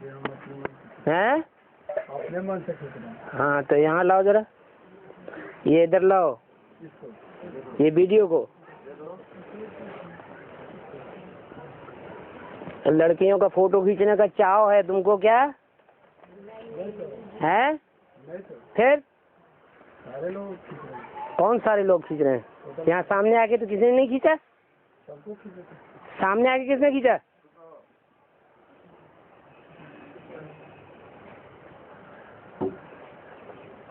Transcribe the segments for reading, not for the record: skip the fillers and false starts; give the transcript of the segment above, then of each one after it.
हैं? अपने मन से खींच रहे हैं। हाँ तो यहाँ लाओ जरा, ये इधर लाओ, ये वीडियो को। लड़कियों का फोटो खींचने का चाव है तुमको क्या है? फिर सारे लोग खींच रहे हैं। कौन सारे लोग खींच रहे हैं? यहाँ सामने आके तो किसी ने नहीं खींचा। सबको खींच रहे हैं। सामने आके किसने खींचा?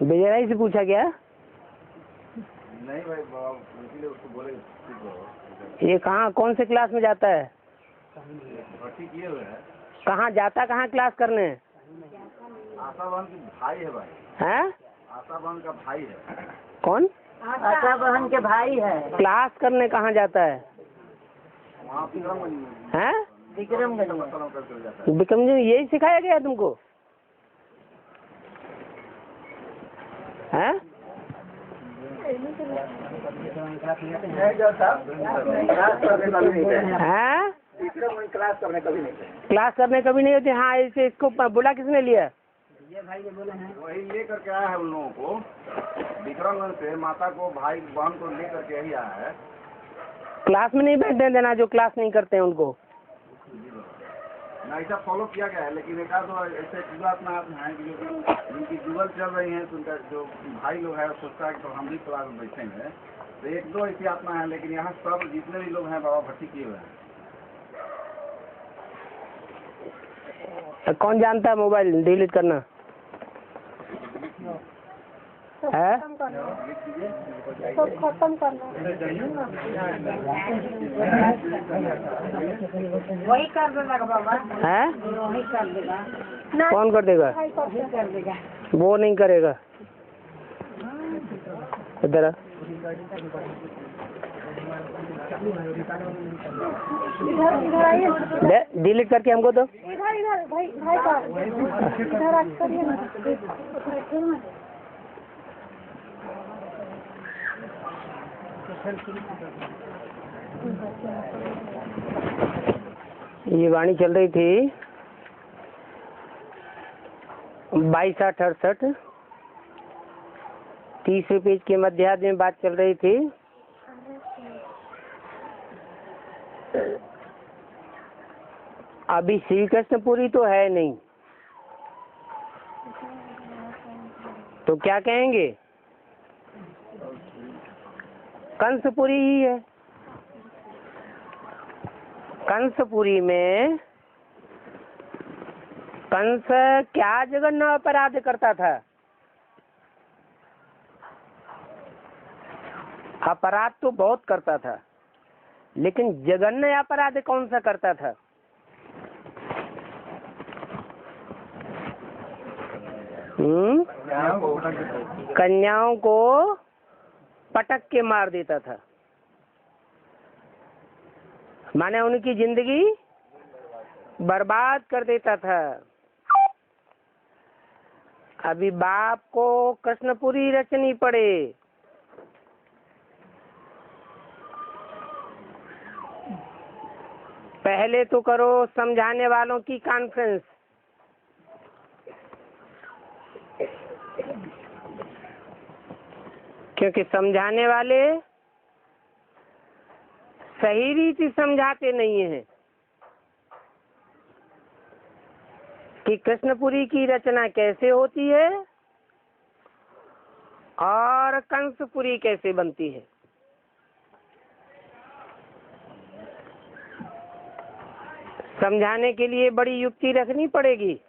बेजराई से पूछा क्या? नहीं भाई बाबा, इसीलिए उसको बोले। ये कहाँ कौन से क्लास में जाता है? भर्ती किए हुए हैं। कहाँ जाता, कहाँ क्लास करने? आशा बहन के भाई है भाई। हैं? आशा बहन का भाई है। कौन? आशा बहन के भाई है। क्लास करने कहाँ जाता है? वहाँ विक्रमगंज में। हैं? विक्रमगंज में। मसाला कर चले जाता है। विक्रम जी यही सिखाया गया तुमको? हैं? हैं? क्लास करने कभी नहीं। क्लास करने कभी नहीं होती। हाँ इसे इसको बुला किसने लिया? ये भाई ये बोले हैं। वही ले करके आया है उन लोगों को, विक्रमगंज से माता को भाई बहन को ले करके यही आया है। क्लास में नहीं बैठने देना जो क्लास नहीं करते हैं उनको। ना ऐसा फॉलो किया गया है, लेकिन एक आध ऐसे जीवात्मा हैं कि जिनकी गूगल चल रही है, तो उनका जो भाई लोग है सोचता है कि तो हम भी क्लास में बैठेंगे। तो एक दो ऐसी आत्मा है, लेकिन यहाँ सब जितने भी लोग हैं बाबा भर्ती किए हुए हैं। कौन जानता है मोबाइल डिलीट करना है? तो खत्म करना। वही कर देगा बाबा। है? वही कर देगा। कौन कर देगा? वही कर देगा। वो नहीं करेगा। इधर आ। इधर आइए। डिलीट करके हमको दो। इधर भाई भाई का इधर आ करिए ना। ये वाणी चल रही थी 2268 30वें पेज के मध्यार्ध में बात चल रही थी। अभी श्री कृष्णपुरी तो है नहीं, तो क्या कहेंगे? कंसपुरी ही है। कंसपुरी में कंस क्या जघन्य अपराध करता था? अपराध तो बहुत करता था, लेकिन जघन्य अपराध कौन सा करता था? कन्याओं को पटक के मार देता था, माने उनकी जिंदगी बर्बाद कर देता था। अभी बाप को कृष्णपुरी रचनी पड़े, पहले तो करो समझाने वालों की कॉन्फ्रेंस। क्योंकि समझाने वाले सही रीति समझाते नहीं हैं कि कृष्णपुरी की रचना कैसे होती है और कंसपुरी कैसे बनती है। समझाने के लिए बड़ी युक्ति रखनी पड़ेगी।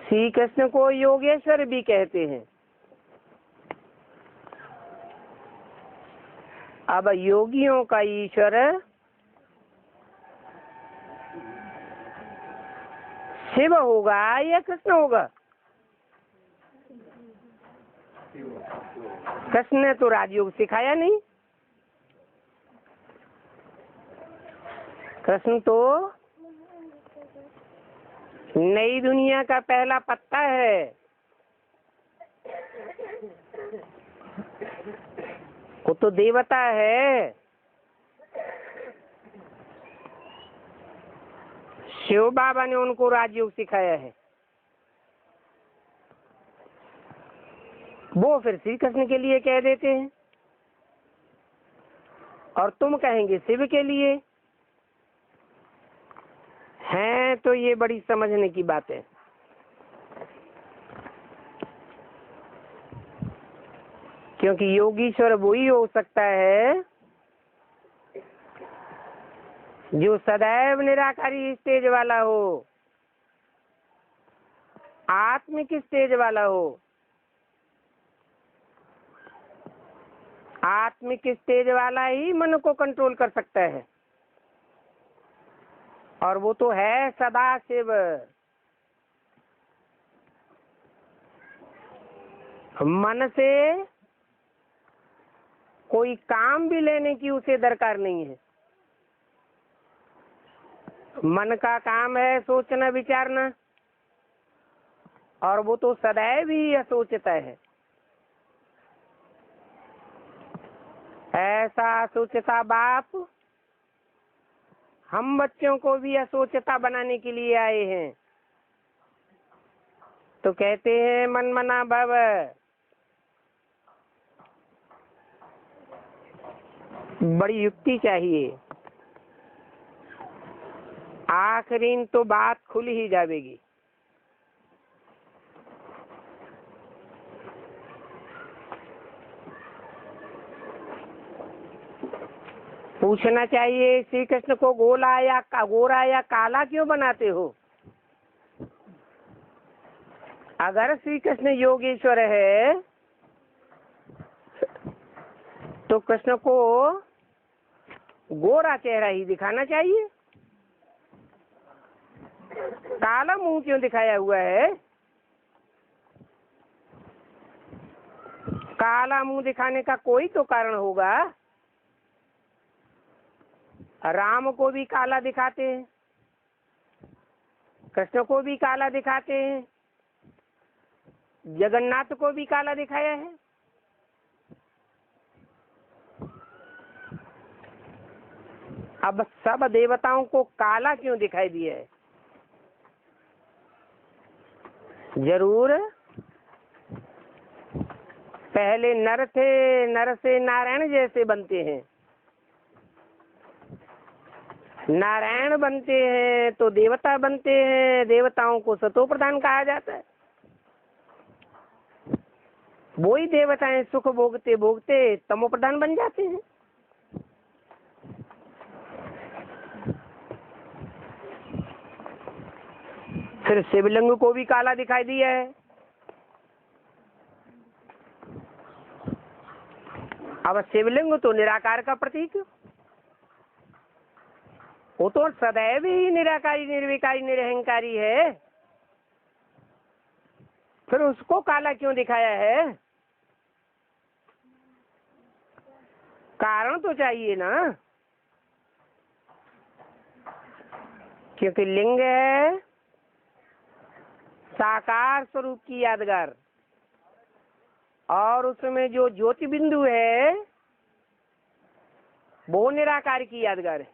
श्री कृष्ण को योगेश्वर भी कहते हैं। अब योगियों का ईश्वर शिव होगा या कृष्ण होगा? कृष्ण ने तो राजयोग सिखाया नहीं। कृष्ण तो नई दुनिया का पहला पत्ता है। वो तो देवता है। शिव बाबा ने उनको राजयोग सिखाया है, वो फिर श्री कृष्ण के लिए कह देते हैं और तुम कहेंगे शिव के लिए हैं। तो ये बड़ी समझने की बात है। क्योंकि योगीश्वर वही हो सकता है जो सदैव निराकारी स्टेज वाला हो, आत्मिक स्टेज वाला हो। आत्मिक स्टेज वाला ही मन को कंट्रोल कर सकता है, और वो तो है सदा शिव। मन से कोई काम भी लेने की उसे दरकार नहीं है। मन का काम है सोचना विचारना, और वो तो सदैव ही असोचता है। ऐसा असोचता बाप हम बच्चों को भी असोचता बनाने के लिए आए हैं। तो कहते हैं मन मना भव। बड़ी युक्ति चाहिए, आखिरी तो बात खुल ही जाएगी। पूछना चाहिए श्री कृष्ण को गोरा या काला क्यों बनाते हो? अगर श्री कृष्ण योगेश्वर है तो कृष्ण को गोरा चेहरा ही दिखाना चाहिए। काला मुंह क्यों दिखाया हुआ है? काला मुंह दिखाने का कोई तो कारण होगा। राम को भी काला दिखाते हैं, कृष्ण को भी काला दिखाते हैं, जगन्नाथ को भी काला दिखाया है। अब सब देवताओं को काला क्यों दिखाई दिया है? जरूर पहले नर थे, नर से नारायण जैसे बनते हैं, नारायण बनते हैं तो देवता बनते हैं। देवताओं को सतो प्रधान कहा जाता है। वही देवताएं सुख भोगते भोगते तमो प्रधान बन जाते हैं। फिर शिवलिंग को भी काला दिखाई दिया है। अब शिवलिंग तो निराकार का प्रतीक, वो तो सदैव ही निराकारी निर्विकारी निरहंकारी है। फिर उसको काला क्यों दिखाया है? कारण तो चाहिए ना। क्योंकि लिंग है साकार स्वरूप की यादगार, और उसमें जो ज्योति बिंदु है वो निराकार की यादगार है।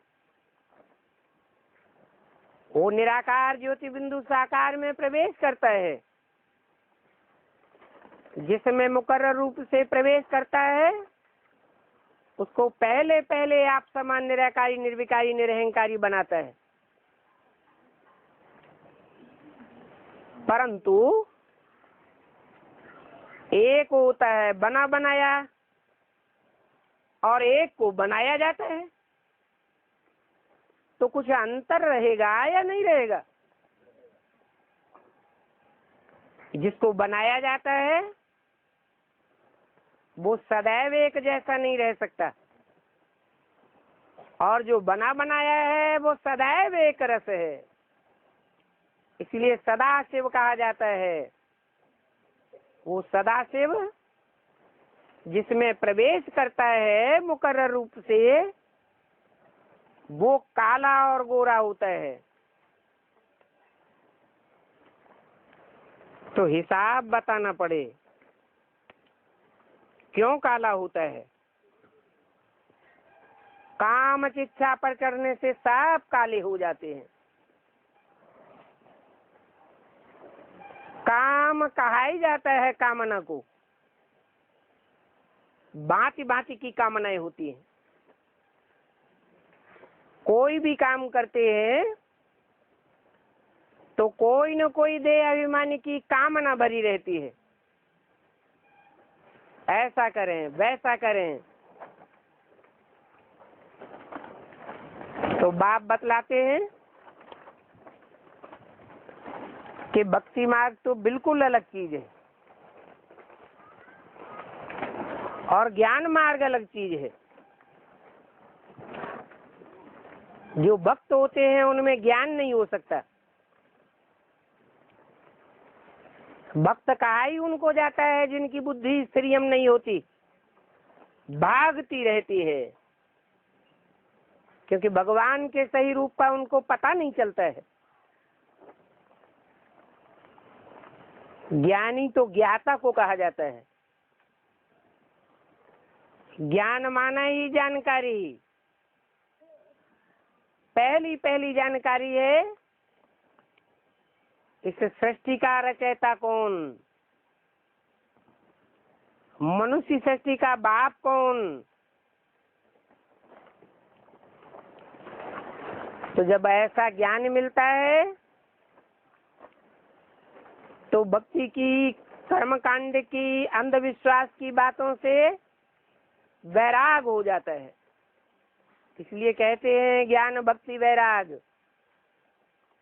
वो निराकार ज्योति बिंदु साकार में प्रवेश करता है। जिसमें मुकर्रर रूप से प्रवेश करता है उसको पहले पहले आप समान निराकारी निर्विकारी निरहंकारी बनाता है। परंतु एक होता है बना बनाया और एक को बनाया जाता है, तो कुछ अंतर रहेगा या नहीं रहेगा? जिसको बनाया जाता है वो सदैव एक जैसा नहीं रह सकता, और जो बना बनाया है वो सदैव एक रस है। इसलिए सदा शिव कहा जाता है। वो सदा शिव जिसमें प्रवेश करता है मुकर्रर रूप से, वो काला और गोरा होता है। तो हिसाब बताना पड़े क्यों काला होता है। काम इच्छा पर करने से सब काले हो जाते हैं। काम कहा ही जाता है कामना को। भांति भांति की कामनाएं होती हैं। कोई भी काम करते हैं तो कोई न कोई देह अभिमानी की कामना भरी रहती है, ऐसा करें वैसा करें। तो बाप बतलाते हैं कि भक्ति मार्ग तो बिल्कुल अलग चीज है और ज्ञान मार्ग अलग चीज है। जो भक्त होते हैं उनमें ज्ञान नहीं हो सकता। भक्त कहा ही उनको जाता है जिनकी बुद्धि संयम नहीं होती, भागती रहती है, क्योंकि भगवान के सही रूप का उनको पता नहीं चलता है। ज्ञानी तो ज्ञाता को कहा जाता है। ज्ञान माना ही जानकारी। पहली पहली जानकारी है इस सृष्टि का रचयिता कौन, मनुष्य सृष्टि का बाप कौन। तो जब ऐसा ज्ञान मिलता है तो भक्ति की, कर्मकांड की, अंधविश्वास की बातों से वैराग हो जाता है। इसलिए कहते हैं ज्ञान भक्ति वैराग।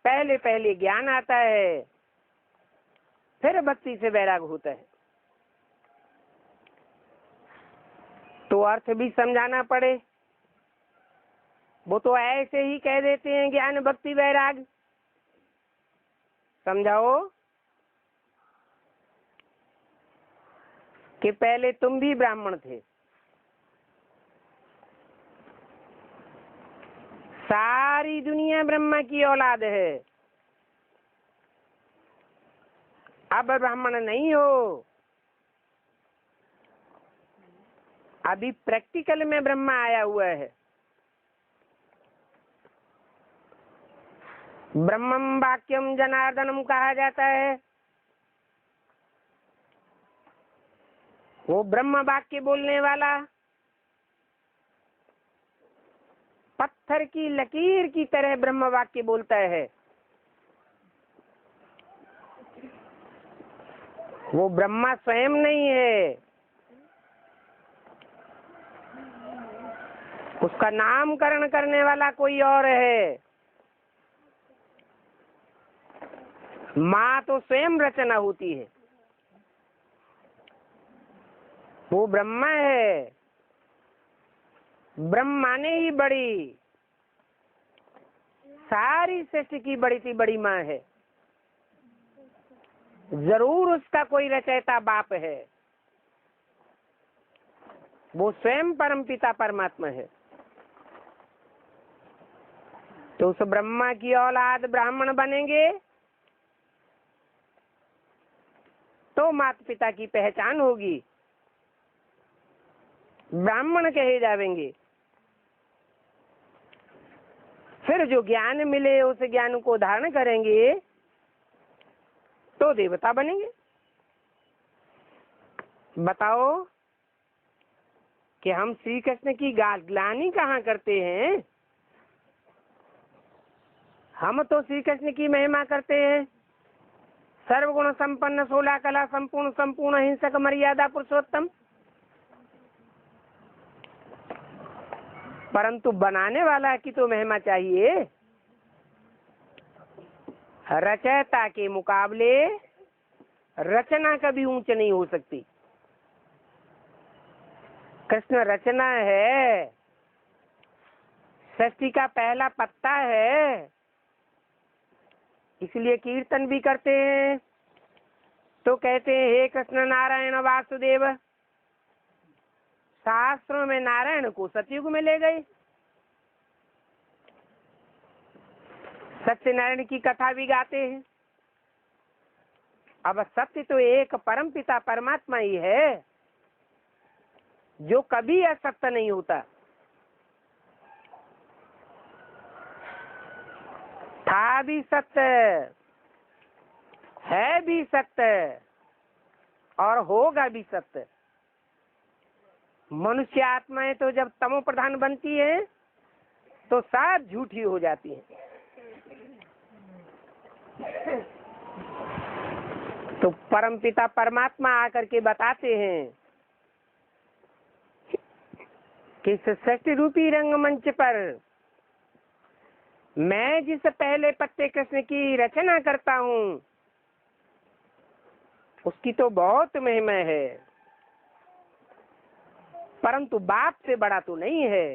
पहले पहले ज्ञान आता है, फिर भक्ति से वैराग होता है। तो अर्थ भी समझाना पड़े। वो तो ऐसे ही कह देते हैं ज्ञान भक्ति वैराग। समझाओ कि पहले तुम भी ब्राह्मण थे, सारी दुनिया ब्रह्मा की औलाद है, अब ब्राह्मण नहीं हो। अभी प्रैक्टिकल में ब्रह्मा आया हुआ है। ब्रह्मम वाक्यम जनार्दनम कहा जाता है। वो ब्रह्म वाक्य बोलने वाला पत्थर की लकीर की तरह ब्रह्म वाक्य बोलता है। वो ब्रह्मा स्वयं नहीं है, उसका नामकरण करने वाला कोई और है। माँ तो स्वयं रचना होती है, वो ब्रह्मा है। ब्रह्मा ने ही बड़ी, सारी सृष्टि की बड़ी सी बड़ी माँ है। जरूर उसका कोई रचयिता बाप है, वो स्वयं परमपिता परमात्मा है। तो उस ब्रह्मा की औलाद ब्राह्मण बनेंगे तो माता पिता की पहचान होगी, ब्राह्मण कहे जावेंगे। फिर जो ज्ञान मिले उस ज्ञान को धारण करेंगे तो देवता बनेंगे। बताओ कि हम श्री कृष्ण की ग्लानि कहाँ करते हैं? हम तो श्री कृष्ण की महिमा करते हैं। सर्वगुण संपन्न, 16 कला संपूर्ण, संपूर्ण हिंसक, मर्यादा पुरुषोत्तम। परंतु बनाने वाला की तो महिमा चाहिए। रचयिता के मुकाबले रचना कभी ऊंच नहीं हो सकती। कृष्ण रचना है, सृष्टि का पहला पत्ता है। इसलिए कीर्तन भी करते हैं तो कहते हैं हे कृष्ण नारायण वासुदेव। शास्त्रों में नारायण को सतयुग में ले गए। सत्यनारायण की कथा भी गाते हैं। अब सत्य तो एक परम पिता परमात्मा ही है जो कभी असत्य नहीं होता। था भी सत्य, है भी सत्य और होगा भी सत्य। मनुष्य आत्माएं तो जब तमो प्रधान बनती है तो सब झूठी हो जाती है। तो परमपिता परमात्मा आकर के बताते हैं कि इस सृष्टि रूपी रंगमंच पर मैं जिस पहले पत्ते कृष्ण की रचना करता हूँ उसकी तो बहुत महिमा है, परंतु बाप से बड़ा तो नहीं है।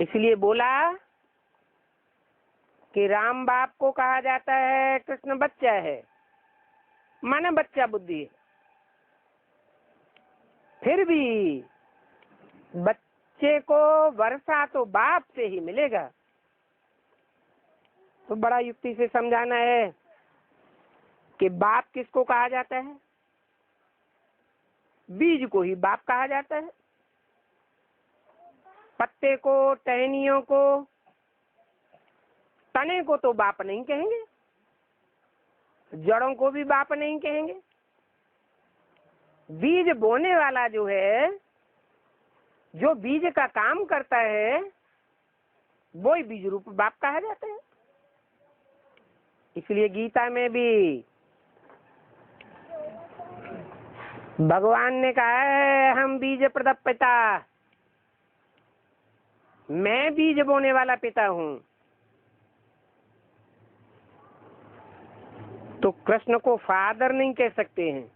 इसलिए बोला कि राम बाप को कहा जाता है, कृष्ण बच्चा है, माने बच्चा बुद्धि है। फिर भी बच्चे को वर्षा तो बाप से ही मिलेगा। तो बड़ा युक्ति से समझाना है कि बाप किसको कहा जाता है? बीज को ही बाप कहा जाता है। पत्ते को, टहनियों को, तने को तो बाप नहीं कहेंगे, जड़ों को भी बाप नहीं कहेंगे। बीज बोने वाला जो है, जो बीज का काम करता है, वो ही बीज रूप बाप कहा जाता है। इसलिए गीता में भी भगवान ने कहा है, हम बीज प्रदप पिता, मैं बीज बोने वाला पिता हूँ। तो कृष्ण को फादर नहीं कह सकते हैं।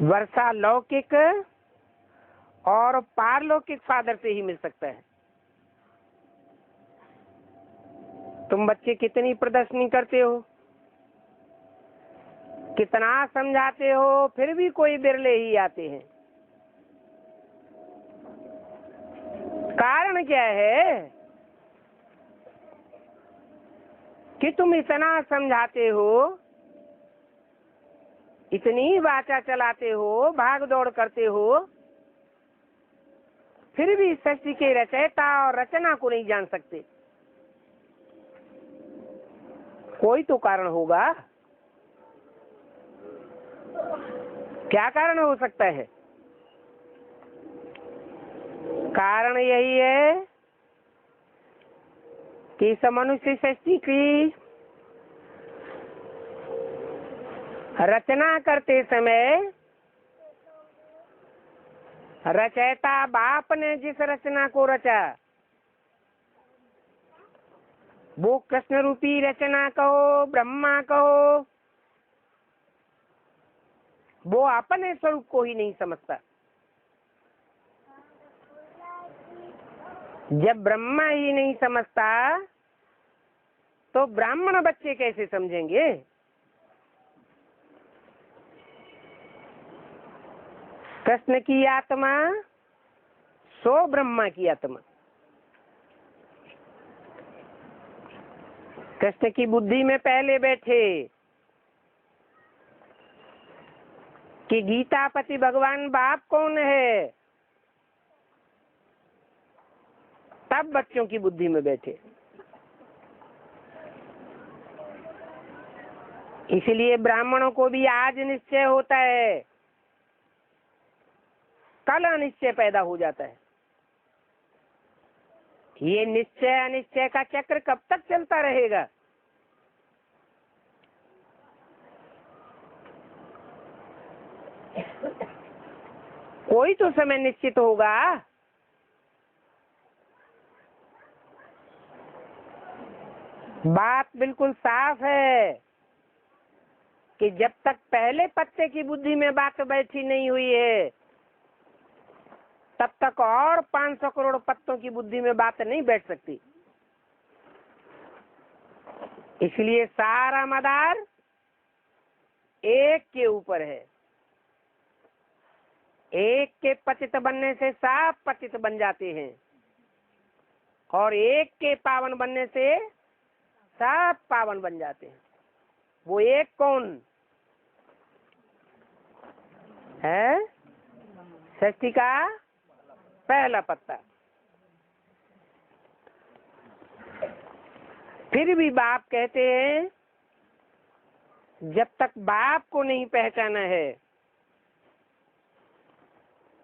वर्षा लौकिक और पारलौकिक फादर से ही मिल सकता है। तुम बच्चे कितनी प्रदर्शनी करते हो, कितना समझाते हो, फिर भी कोई बिरले ही आते हैं। कारण क्या है कि तुम इतना समझाते हो, इतनी वाचा चलाते हो, भाग दौड़ करते हो, फिर भी सृष्टि के रचयिता और रचना को नहीं जान सकते। कोई तो कारण होगा। क्या कारण हो सकता है? कारण यही है कि इस मनुष्य सृष्टि की रचना करते समय रचयिता बाप ने जिस रचना को रचा, वो कृष्ण रूपी रचना कहो, ब्रह्मा कहो, वो अपने स्वरूप को ही नहीं समझता। जब ब्रह्मा ही नहीं समझता तो ब्राह्मण बच्चे कैसे समझेंगे? कृष्ण की आत्मा सो ब्रह्मा की आत्मा। कृष्ण की बुद्धि में पहले बैठे कि गीतापति भगवान बाप कौन है, तब बच्चों की बुद्धि में बैठे। इसलिए ब्राह्मणों को भी आज निश्चय होता है, कल अनिश्चय पैदा हो जाता है। ये निश्चय अनिश्चय का चक्र कब तक चलता रहेगा? कोई तो समय निश्चित होगा। बात बिल्कुल साफ है कि जब तक पहले पत्ते की बुद्धि में बात बैठी नहीं हुई है, तब तक और 500 करोड़ पत्तों की बुद्धि में बात नहीं बैठ सकती। इसलिए सारा मदार एक के ऊपर है। एक के पतित बनने से सब पतित बन जाते हैं, और एक के पावन बनने से सब पावन बन जाते हैं। वो एक कौन है? सृष्टि का पहला पत्ता। फिर भी बाप कहते हैं जब तक बाप को नहीं पहचाना है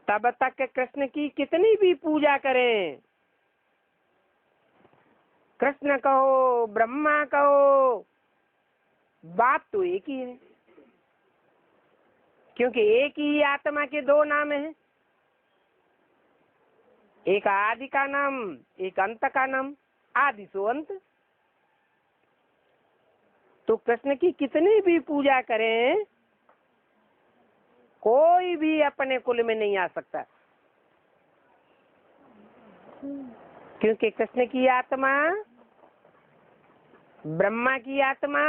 तब तक कृष्ण की कितनी भी पूजा करें, कृष्ण कहो ब्रह्मा कहो, बात तो एक ही है, क्योंकि एक ही आत्मा के दो नाम हैं, एक आदि का नाम, एक अंत का नाम। आदि सो अंत। तो कृष्ण की कितनी भी पूजा करें कोई भी अपने कुल में नहीं आ सकता, क्योंकि कृष्ण की आत्मा, ब्रह्मा की आत्मा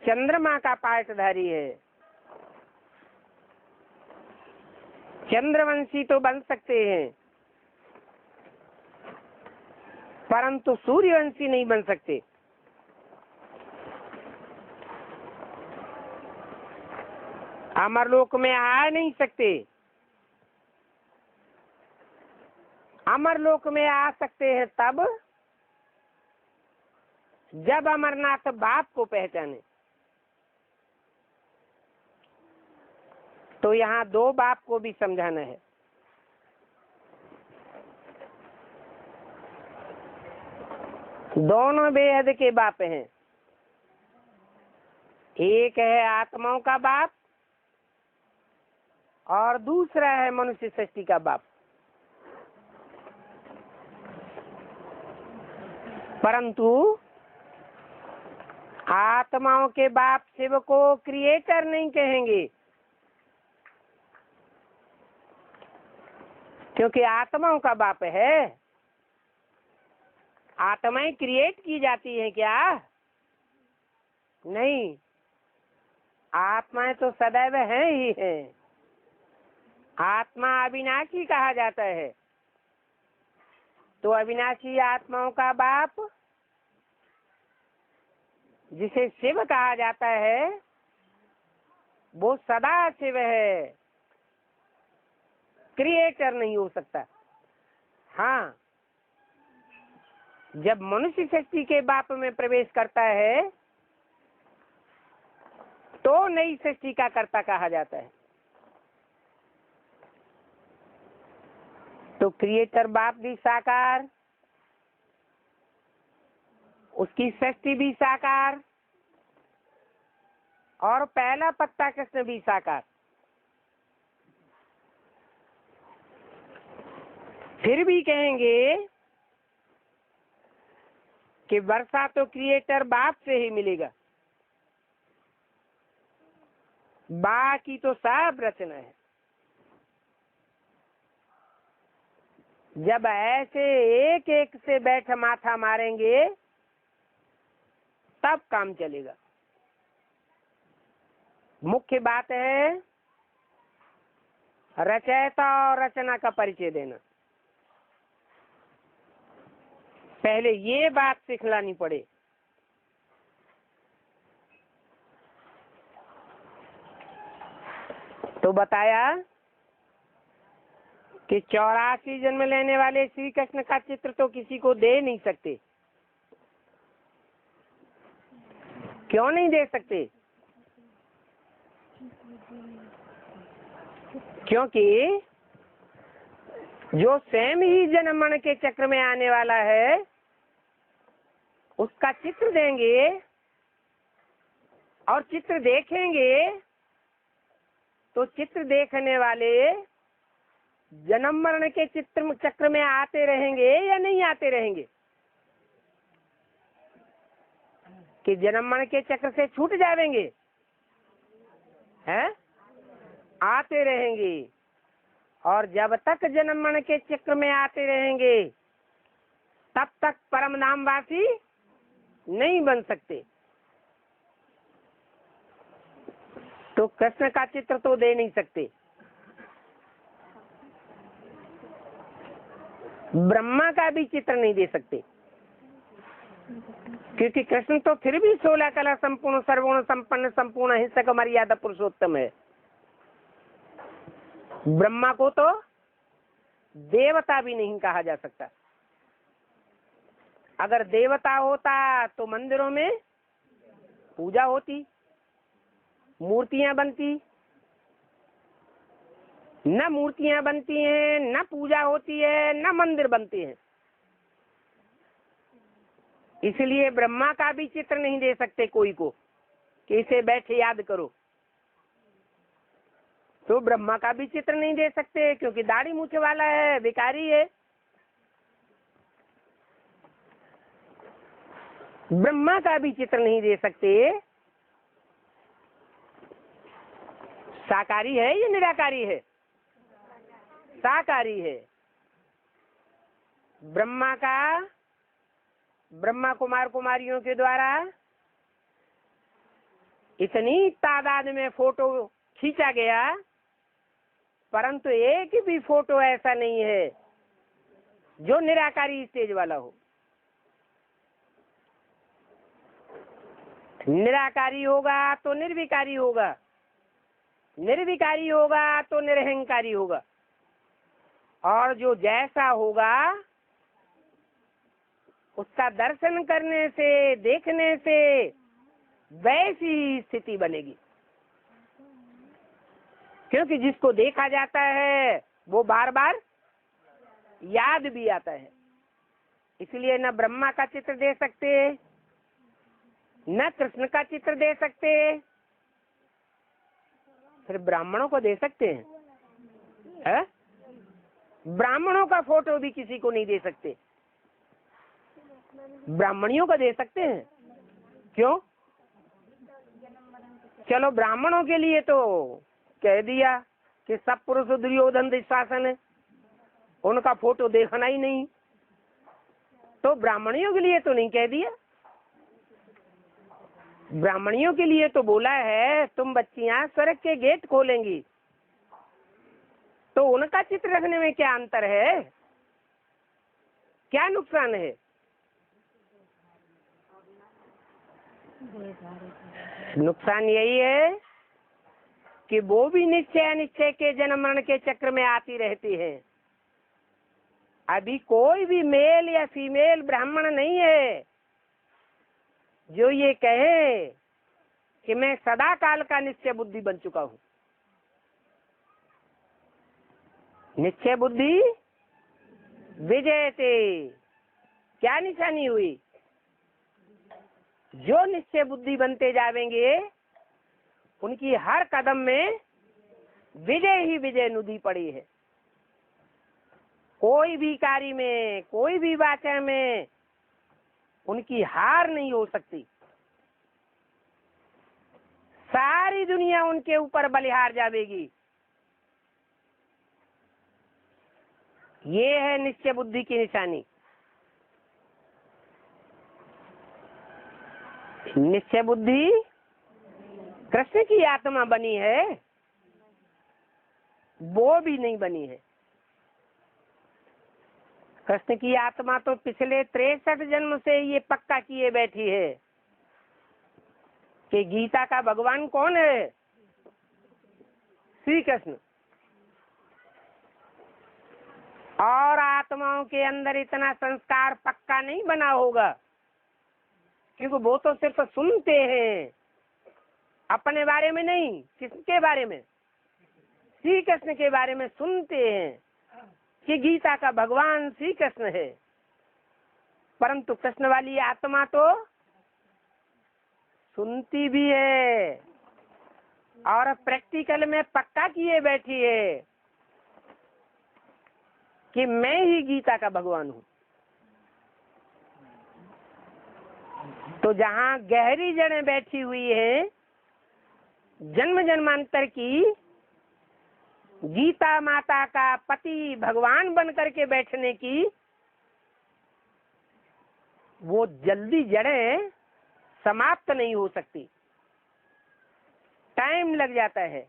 चंद्रमा का पाठधारी है। चंद्रवंशी तो बन सकते हैं परंतु सूर्यवंशी नहीं बन सकते। अमरलोक में आ नहीं सकते। अमरलोक में आ सकते हैं तब जब अमरनाथ बाप को पहचाने। तो यहाँ दो बाप को भी समझाना है। दोनों बेहद के बाप हैं। एक है आत्माओं का बाप और दूसरा है मनुष्य सृष्टि का बाप। परंतु आत्माओं के बाप शिव को क्रिएटर नहीं कहेंगे, क्योंकि आत्माओं का बाप है। आत्माएं क्रिएट की जाती हैं क्या? नहीं, आत्माएं तो सदैव हैं ही हैं। आत्मा अविनाशी कहा जाता है। तो अविनाशी आत्माओं का बाप जिसे शिव कहा जाता है वो सदा शिव है, क्रिएटर नहीं हो सकता। हाँ, जब मनुष्य शक्ति के बाप में प्रवेश करता है तो नई सृष्टि का कर्ता कहा जाता है। तो क्रिएटर बाप भी साकार, उसकी सृष्टि भी साकार और पहला पत्ता कृष्ण भी साकार। फिर भी कहेंगे कि वर्षा तो क्रिएटर बाप से ही मिलेगा, बाकी तो सब रचना है। जब ऐसे एक एक से बैठ माथा मारेंगे तब काम चलेगा। मुख्य बात है रचयिता और रचना का परिचय देना। पहले ये बात सिखलानी पड़े। तो बताया कि 84 जन्म लेने वाले श्री कृष्ण का चित्र तो किसी को दे नहीं सकते। क्यों नहीं दे सकते? क्योंकि जो स्वयं ही जन्म मरण के चक्र में आने वाला है उसका चित्र देंगे और चित्र देखेंगे तो चित्र देखने वाले जन्म मरण के चित्र चक्र में आते रहेंगे या नहीं आते रहेंगे? कि जन्म मरण के चक्र से छूट जाएंगे? हैं? आते रहेंगे। और जब तक जन्म मरण के चक्र में आते रहेंगे तब तक परम धामवासी नहीं बन सकते। तो कृष्ण का चित्र तो दे नहीं सकते। ब्रह्मा का भी चित्र नहीं दे सकते, क्योंकि कृष्ण तो फिर भी 16 कला संपूर्ण सर्वगुण संपन्न संपूर्ण हिंसक मर्यादा पुरुषोत्तम है। ब्रह्मा को तो देवता भी नहीं कहा जा सकता। अगर देवता होता तो मंदिरों में पूजा होती, मूर्तियां बनती। न मूर्तियां बनती हैं, न पूजा होती है, न मंदिर बनते हैं। इसलिए ब्रह्मा का भी चित्र नहीं दे सकते कोई को कि इसे बैठे याद करो। तो ब्रह्मा का भी चित्र नहीं दे सकते क्योंकि दाढ़ी मूछ वाला है, भिखारी है। ब्रह्मा का भी चित्र नहीं दे सकते। साकारी है या निराकारी है? साकारी है। ब्रह्मा कुमार कुमारियों के द्वारा इतनी तादाद में फोटो खींचा गया, परंतु एक भी फोटो ऐसा नहीं है जो निराकारी स्टेज वाला हो। निराकारी होगा तो निर्विकारी होगा, निर्विकारी होगा तो निरहंकारी होगा, और जो जैसा होगा उसका दर्शन करने से, देखने से वैसी स्थिति बनेगी। क्योंकि जिसको देखा जाता है वो बार बार याद भी आता है। इसलिए न ब्रह्मा का चित्र दे सकते, न कृष्ण का चित्र दे सकते, फिर ब्राह्मणों को दे सकते हैं, है? ब्राह्मणों का फोटो भी किसी को नहीं दे सकते, ब्राह्मणियों को दे सकते हैं। क्यों? चलो ब्राह्मणों के लिए तो कह दिया कि सब पुरुष दुर्योधन दुशासन है, उनका फोटो देखना ही नहीं। तो ब्राह्मणियों के लिए तो नहीं कह दिया। ब्राह्मणियों के लिए तो बोला है तुम बच्चियां स्वर्ग के गेट खोलेंगी, तो उनका चित्र रखने में क्या अंतर है? क्या नुकसान है? नुकसान यही है कि वो भी निश्चय अनिश्चय के जन्म मरण के चक्र में आती रहती है। अभी कोई भी मेल या फीमेल ब्राह्मण नहीं है जो ये कहे कि मैं सदा काल का निश्चय बुद्धि बन चुका हूँ। निश्चय बुद्धि विजयते, क्या निशानी हुई? जो निश्चय बुद्धि बनते जावेंगे उनकी हर कदम में विजय ही विजय नुदी पड़ी है। कोई भी कार्य में, कोई भी वाचा में उनकी हार नहीं हो सकती। सारी दुनिया उनके ऊपर बलिहार जावेगी। ये है निश्चय बुद्धि की निशानी। निश्चय बुद्धि कृष्ण की आत्मा बनी है, वो भी नहीं बनी है। कृष्ण की आत्मा तो पिछले 63 जन्म से ये पक्का किए बैठी है कि गीता का भगवान कौन है? श्री कृष्ण। और आत्माओं के अंदर इतना संस्कार पक्का नहीं बना होगा, क्योंकि वो तो सिर्फ सुनते हैं, अपने बारे में नहीं। किसके बारे में? श्री कृष्ण के बारे में सुनते हैं कि गीता का भगवान श्री कृष्ण है। परंतु कृष्ण वाली आत्मा तो सुनती भी है और प्रैक्टिकल में पक्का किए बैठी है कि मैं ही गीता का भगवान हूँ। तो जहाँ गहरी जड़ें बैठी हुई हैं जन्म जन्मांतर की, गीता माता का पति भगवान बन करके बैठने की, वो जल्दी जड़ें समाप्त नहीं हो सकती, टाइम लग जाता है।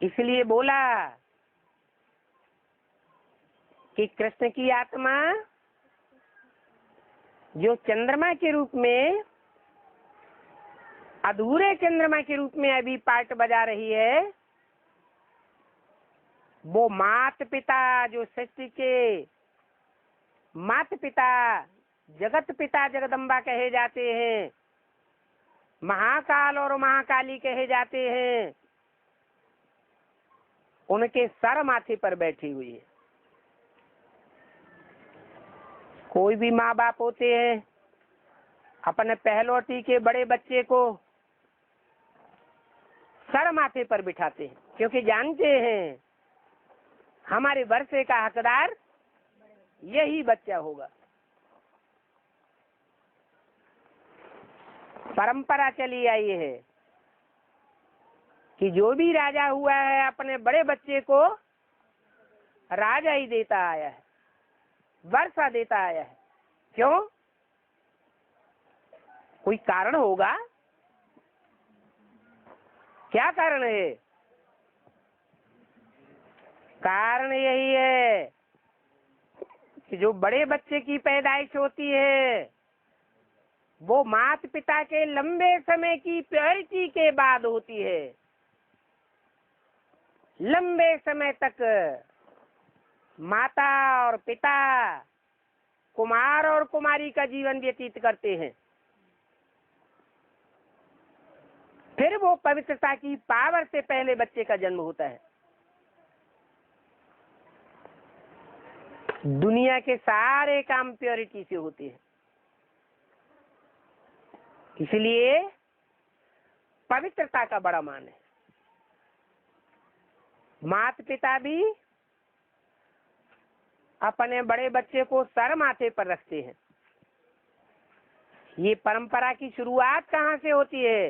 इसलिए बोला कि कृष्ण की आत्मा जो चंद्रमा के रूप में, अधूरे चंद्रमा के रूप में अभी पार्ट बजा रही है, वो मात पिता जो सृष्टि के माता पिता जगत पिता जगदम्बा कहे जाते हैं, महाकाल और महाकाली कहे जाते हैं, उनके सर माथे पर बैठी हुई है। कोई भी माँ बाप होते हैं अपने पहलौटी के बड़े बच्चे को सर माथे पर बिठाते हैं, क्योंकि जानते हैं हमारे वर्षे का हकदार यही बच्चा होगा। परंपरा चली आई है कि जो भी राजा हुआ है अपने बड़े बच्चे को राजा ही देता आया है, वर्षा देता आया है। क्यों? कोई कारण होगा? क्या कारण है? कारण यही है कि जो बड़े बच्चे की पैदाइश होती है वो माता पिता के लंबे समय की प्योरिटी के बाद होती है। लंबे समय तक माता और पिता कुमार और कुमारी का जीवन व्यतीत करते हैं, फिर वो पवित्रता की पावर से पहले बच्चे का जन्म होता है। दुनिया के सारे काम प्योरिटी से होते हैं, इसलिए पवित्रता का बड़ा मान है। माता पिता भी अपने बड़े बच्चे को सर माथे पर रखते हैं। ये परंपरा की शुरुआत कहाँ से होती है?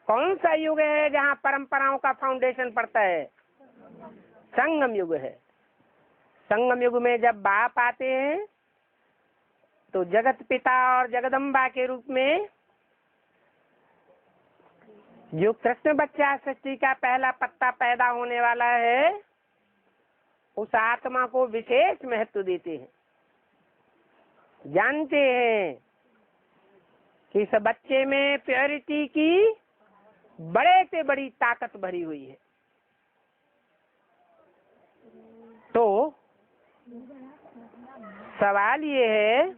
कौन सा युग है जहाँ परंपराओं का फाउंडेशन पड़ता है? संगम युग है। संगम युग में जब बाप आते हैं तो जगत पिता और जगदम्बा के रूप में जो कृष्ण बच्चा सृष्टि का पहला पत्ता पैदा होने वाला है उस आत्मा को विशेष महत्व देते हैं। जानते हैं कि इस बच्चे में प्योरिटी की बड़े से बड़ी ताकत भरी हुई है। तो सवाल ये है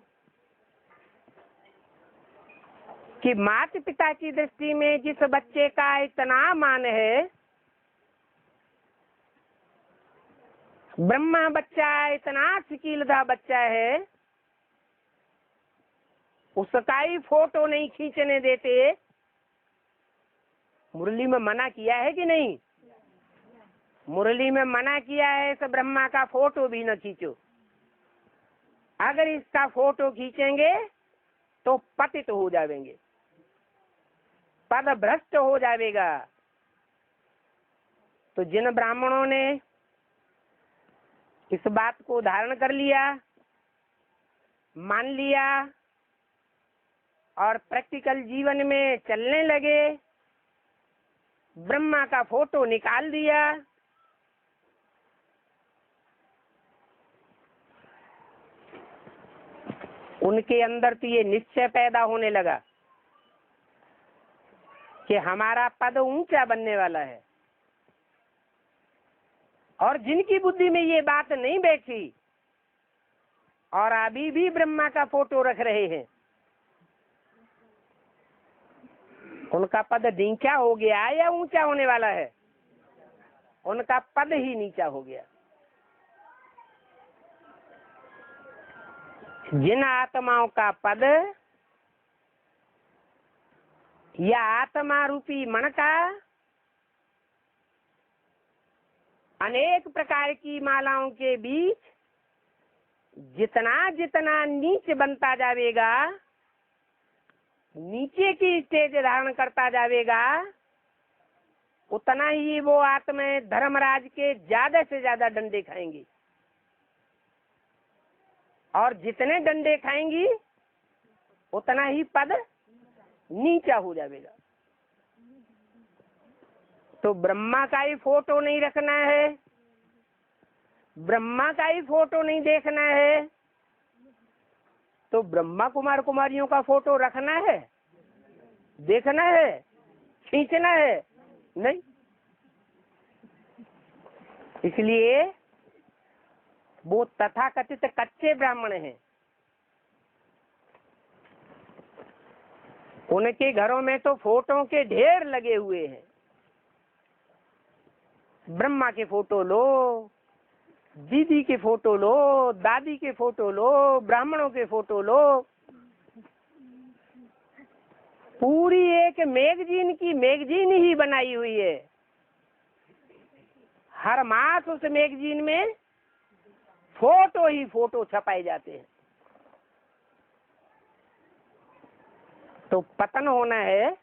कि माता पिता की दृष्टि में जिस बच्चे का इतना मान है, ब्रह्मा बच्चा इतना शकीलदा बच्चा है, उसका ही फोटो नहीं खींचने देते। मुरली में मना किया है कि नहीं? मुरली में मना किया है इस ब्रह्मा का फोटो भी न खींचो। अगर इसका फोटो खींचेंगे तो पतित हो जाएंगे, पद भ्रष्ट हो जाएगा। तो जिन ब्राह्मणों ने इस बात को धारण कर लिया, मान लिया और प्रैक्टिकल जीवन में चलने लगे, ब्रह्मा का फोटो निकाल दिया, उनके अंदर तो ये निश्चय पैदा होने लगा कि हमारा पद ऊंचा बनने वाला है। और जिनकी बुद्धि में ये बात नहीं बैठी और अभी भी ब्रह्मा का फोटो रख रहे हैं, उनका पद नीचा हो गया या ऊंचा होने वाला है? उनका पद ही नीचा हो गया। जिन आत्माओं का पद या आत्मा रूपी मन का अनेक प्रकार की मालाओं के बीच जितना जितना नीच बनता जाएगा, नीचे की स्टेज धारण करता जाएगा, उतना ही वो आत्माएं धर्मराज के ज्यादा से ज्यादा डंडे खाएंगी। और जितने डंडे खाएंगी उतना ही पद नीचा हो जाएगा। तो ब्रह्मा का ही फोटो नहीं रखना है, ब्रह्मा का ही फोटो नहीं देखना है, तो ब्रह्मा कुमार कुमारियों का फोटो रखना है, देखना है, खींचना है? नहीं। इसलिए वो तथाकथित कच्चे ब्राह्मण हैं। उनके घरों में तो फोटो के ढेर लगे हुए हैं। ब्रह्मा के फोटो लो, दीदी के फोटो लो, दादी के फोटो लो, ब्राह्मणों के फोटो लो, पूरी एक मैगजीन ही बनाई हुई है। हर मास उस मैगजीन में फोटो ही फोटो छपाए जाते हैं। तो पतन होना है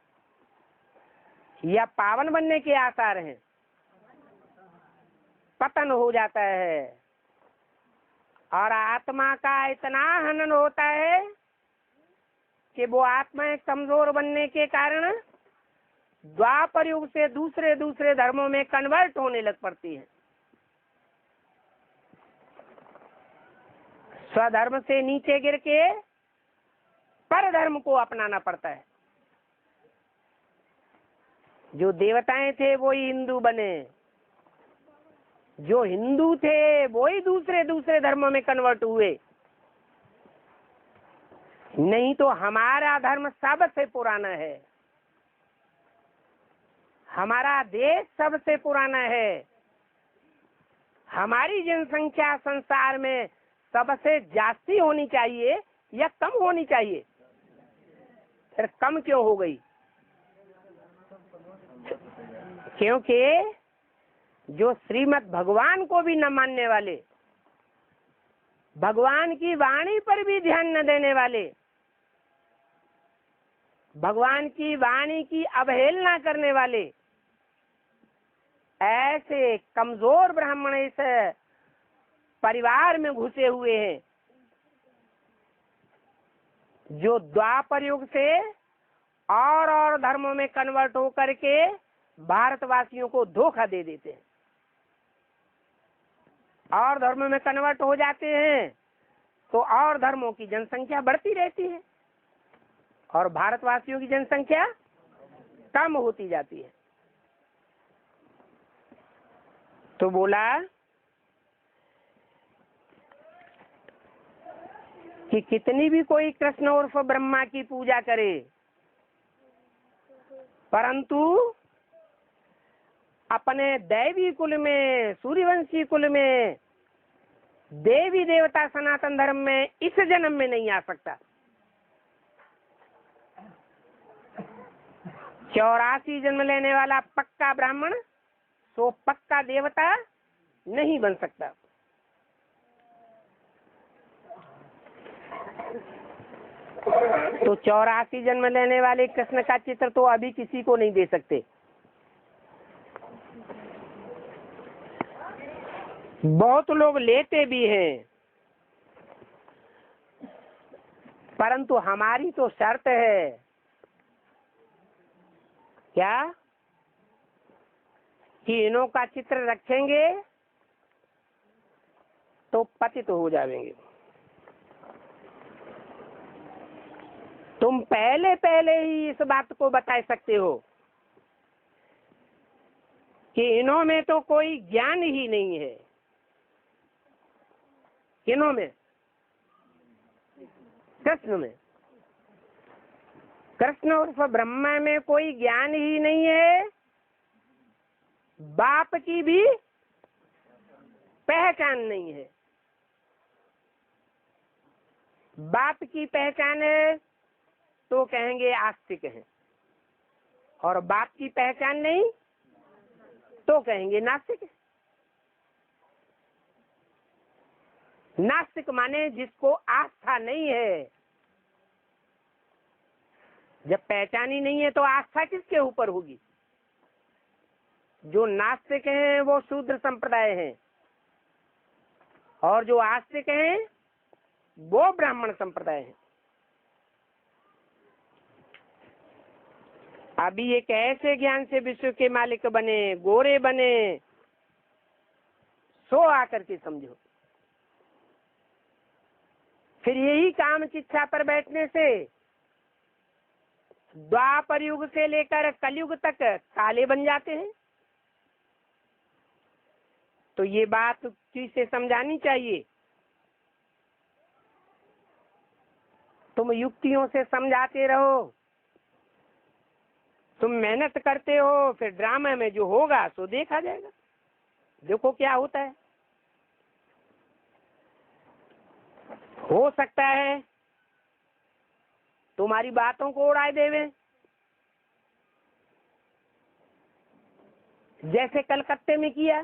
या पावन बनने के आसार हैं? पतन हो जाता है और आत्मा का इतना हनन होता है कि वो आत्माएं कमजोर बनने के कारण द्वापर युग से दूसरे धर्मों में कन्वर्ट होने लग पड़ती है। स्वधर्म से नीचे गिर के पर धर्म को अपनाना पड़ता है। जो देवताएं थे वो ही हिंदू बने, जो हिंदू थे वो ही दूसरे धर्मों में कन्वर्ट हुए। नहीं तो हमारा धर्म सबसे पुराना है, हमारा देश सबसे पुराना है, हमारी जनसंख्या संसार में सबसे जास्ती होनी चाहिए या कम होनी चाहिए? फिर कम क्यों हो गई? क्योंकि जो श्रीमद् भगवान को भी न मानने वाले, भगवान की वाणी पर भी ध्यान न देने वाले, भगवान की वाणी की अवहेलना करने वाले, ऐसे कमजोर ब्राह्मण इस परिवार में घुसे हुए हैं जो द्वापर युग से और धर्मों में कन्वर्ट होकर के भारतवासियों को धोखा दे देते हैं। और धर्मों में कन्वर्ट हो जाते हैं तो और धर्मों की जनसंख्या बढ़ती रहती है और भारतवासियों की जनसंख्या कम होती जाती है। तो बोला कि कितनी भी कोई कृष्ण उर्फ ब्रह्मा की पूजा करे, परंतु अपने दैवी कुल में, सूर्यवंशी कुल में, देवी देवता सनातन धर्म में इस जन्म में नहीं आ सकता। 84 जन्म लेने वाला पक्का ब्राह्मण तो पक्का देवता नहीं बन सकता। तो 84 जन्म लेने वाले कृष्ण का चित्र तो अभी किसी को नहीं दे सकते। बहुत लोग लेते भी हैं, परंतु हमारी तो शर्त है क्या कि इन्हों का चित्र रखेंगे तो पतित हो जाएंगे। तुम पहले ही इस बात को बता सकते हो कि इन्हों में तो कोई ज्ञान ही नहीं है। किन्हों में? कृष्ण में। कृष्ण उर्फ ब्रह्मा में कोई ज्ञान ही नहीं है, बाप की भी पहचान नहीं है। बाप की पहचान है तो कहेंगे आस्तिक है, और बाप की पहचान नहीं तो कहेंगे नास्तिक है। नास्तिक माने जिसको आस्था नहीं है। जब पहचान ही नहीं है तो आस्था किसके ऊपर होगी? जो नास्तिक हैं वो शूद्र संप्रदाय हैं, और जो आस्तिक हैं वो ब्राह्मण संप्रदाय है। अभी एक ऐसे ज्ञान से विश्व के मालिक बने, गोरे बने, सो आकर के समझो। फिर यही काम शिक्षा पर बैठने से द्वापर युग से लेकर कलयुग तक काले बन जाते हैं। तो ये बात किसे समझानी चाहिए तुम युक्तियों से समझाते रहो, तुम मेहनत करते हो, फिर ड्रामा में जो होगा सो देखा जाएगा। देखो क्या होता है। हो सकता है तुम्हारी बातों को उड़ाए देवे, जैसे कलकत्ते में किया।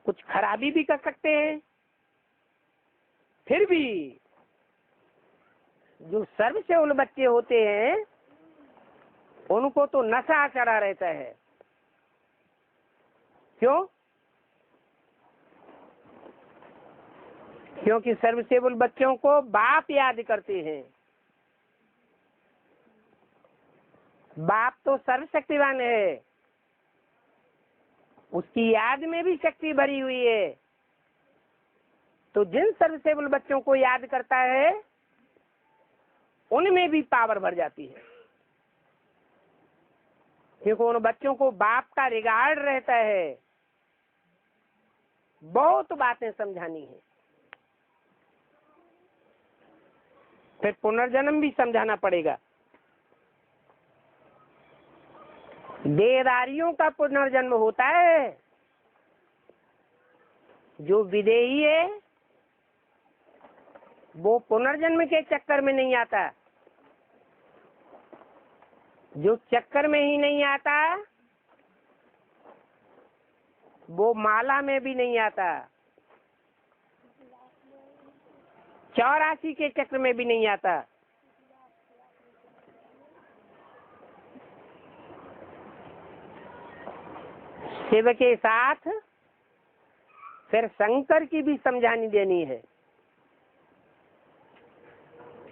कुछ खराबी भी कर सकते हैं, फिर भी जो सर्वसेवल बच्चे होते हैं उनको तो नशा चढ़ा रहता है। क्यों? क्योंकि सर्वसेवल बच्चों को बाप याद करते हैं। बाप तो सर्वशक्तिवान है, उसकी याद में भी शक्ति भरी हुई है। तो जिन सर्वसेवल बच्चों को याद करता है उनमें भी पावर भर जाती है, क्योंकि उन बच्चों को बाप का रिगार्ड रहता है। बहुत बातें समझानी है, फिर पुनर्जन्म भी समझाना पड़ेगा। देहधारियों का पुनर्जन्म होता है, जो विदेही है वो पुनर्जन्म के चक्कर में नहीं आता। जो चक्कर में ही नहीं आता वो माला में भी नहीं आता, 84 के चक्र में भी नहीं आता। शिव के साथ फिर शंकर की भी समझानी देनी है,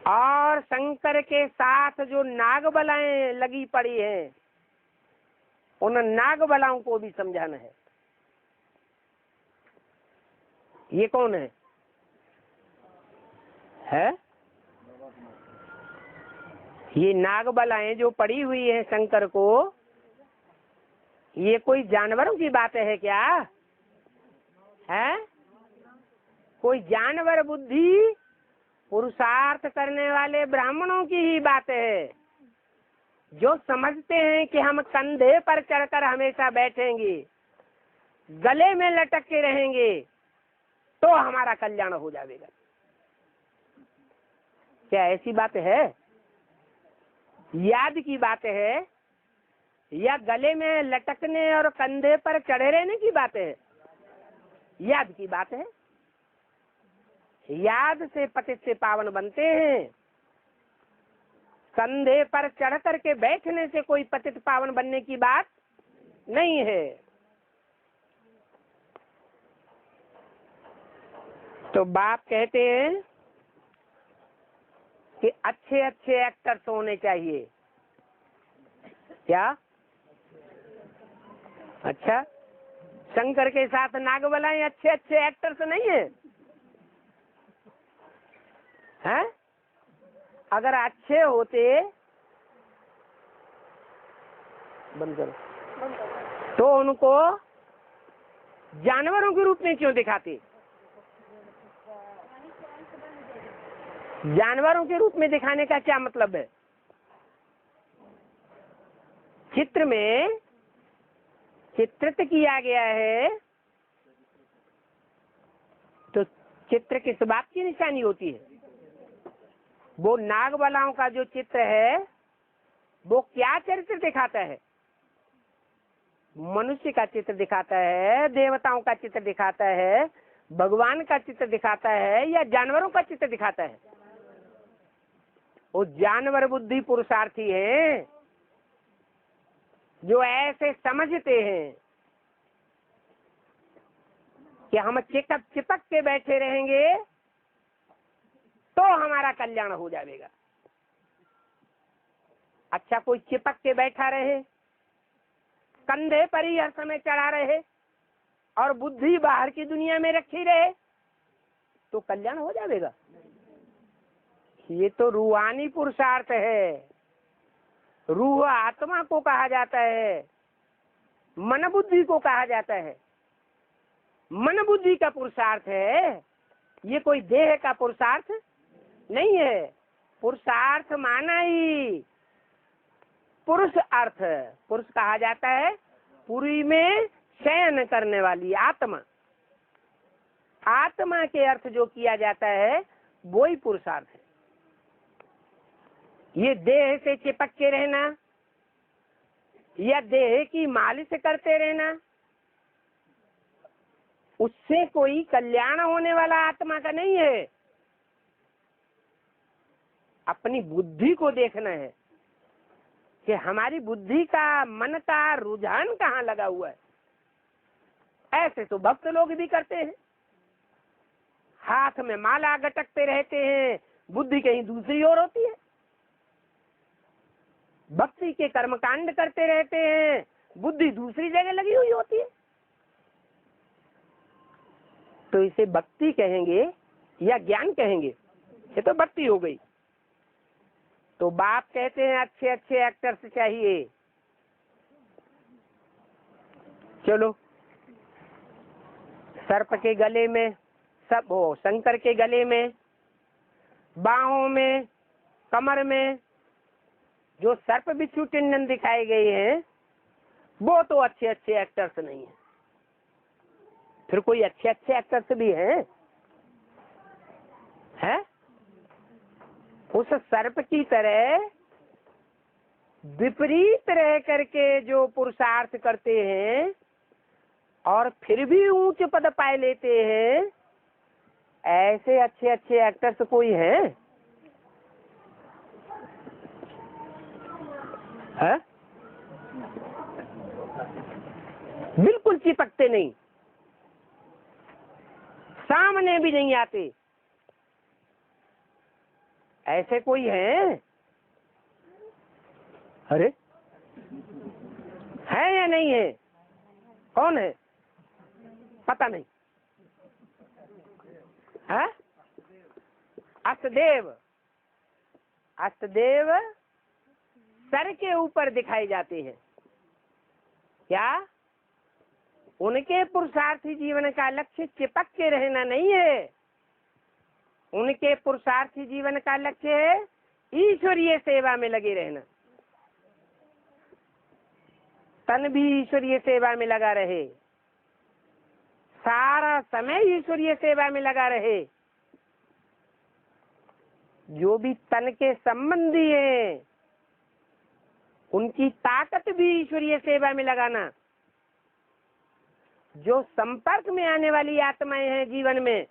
और शंकर के साथ जो नागबलाएं लगी पड़ी हैं उन नागबलाओं को भी समझाना है। ये कौन है? ये नागबलाएं जो पड़ी हुई है शंकर को, ये कोई जानवरों की बात है क्या? है कोई जानवर बुद्धि पुरुषार्थ करने वाले ब्राह्मणों की ही बात है, जो समझते हैं कि हम कंधे पर चढ़कर हमेशा बैठेंगे, गले में लटक के रहेंगे तो हमारा कल्याण हो जाएगा। क्या ऐसी बात है? याद की बात है या गले में लटकने और कंधे पर चढ़े रहने की बात है? याद की बात है। याद से पतित से पावन बनते हैं, कंधे पर चढ़ करके बैठने से कोई पतित पावन बनने की बात नहीं है। तो बाप कहते हैं कि अच्छे अच्छे एक्टर्स होने चाहिए। क्या? अच्छा, शंकर के साथ नागबलाएं अच्छे अच्छे एक्टर्स नहीं है? हैं? अगर अच्छे होते बंद करो तो उनको जानवरों के रूप में क्यों दिखाते? जानवरों के रूप में दिखाने का क्या मतलब है? चित्र में चित्रित किया गया है तो चित्र किस बात की निशानी होती है? वो नागबलाओं का जो चित्र है वो क्या चरित्र दिखाता है? मनुष्य का चित्र दिखाता है, देवताओं का चित्र दिखाता है, भगवान का चित्र दिखाता है, या जानवरों का चित्र दिखाता है? वो जानवर बुद्धि पुरुषार्थी हैं जो ऐसे समझते हैं कि हम चिपक के बैठे रहेंगे तो हमारा कल्याण हो जाएगा। अच्छा, कोई चिपक के बैठा रहे, कंधे पर ही हर समय चढ़ा रहे और बुद्धि बाहर की दुनिया में रखी रहे तो कल्याण हो जाएगा? ये तो रूहानी पुरुषार्थ है। रूह आत्मा को कहा जाता है, मन बुद्धि को कहा जाता है। मन बुद्धि का पुरुषार्थ है, ये कोई देह का पुरुषार्थ नहीं है। पुरुषार्थ माना ही पुरुष अर्थ। पुरुष कहा जाता है पुरी में शयन करने वाली आत्मा। आत्मा के अर्थ जो किया जाता है वो ही पुरुषार्थ है। ये देह से चिपक के रहना या देह की मालिश करते रहना, उससे कोई कल्याण होने वाला आत्मा का नहीं है। अपनी बुद्धि को देखना है कि हमारी बुद्धि का, मन का रुझान कहाँ लगा हुआ है। ऐसे तो भक्त लोग भी करते हैं, हाथ में माला गटकते रहते हैं, बुद्धि कहीं दूसरी ओर होती है। भक्ति के कर्मकांड करते रहते हैं, बुद्धि दूसरी जगह लगी हुई होती है। तो इसे भक्ति कहेंगे या ज्ञान कहेंगे? ये तो भक्ति हो गई। तो बाप कहते हैं अच्छे अच्छे एक्टर्स चाहिए। चलो, सर्प के गले में सब हो, शंकर के गले में, बाहों में, कमर में जो सर्प बिच्छू टिंडन दिखाए गए हैं वो तो अच्छे अच्छे एक्टर्स नहीं है। फिर कोई अच्छे अच्छे एक्टर्स भी हैं? है? उस सर्प की तरह विपरीत रह करके जो पुरुषार्थ करते हैं और फिर भी ऊंच पद पाए लेते हैं, ऐसे अच्छे अच्छे एक्टर्स कोई हैं? है? बिल्कुल चिपकते नहीं, सामने भी नहीं आते। ऐसे कोई है? अरे है या नहीं है? कौन है? पता नहीं है? अष्टदेव। अष्टदेव सर के ऊपर दिखाए जाते हैं। क्या उनके पुरुषार्थी जीवन का लक्ष्य चिपक के रहना नहीं है? उनके पुरुषार्थी जीवन का लक्ष्य है ईश्वरीय सेवा में लगे रहना। तन भी ईश्वरीय सेवा में लगा रहे, सारा समय ईश्वरीय सेवा में लगा रहे। जो भी तन के संबंधी हैं उनकी ताकत भी ईश्वरीय सेवा में लगाना। जो संपर्क में आने वाली आत्माएं हैं जीवन में,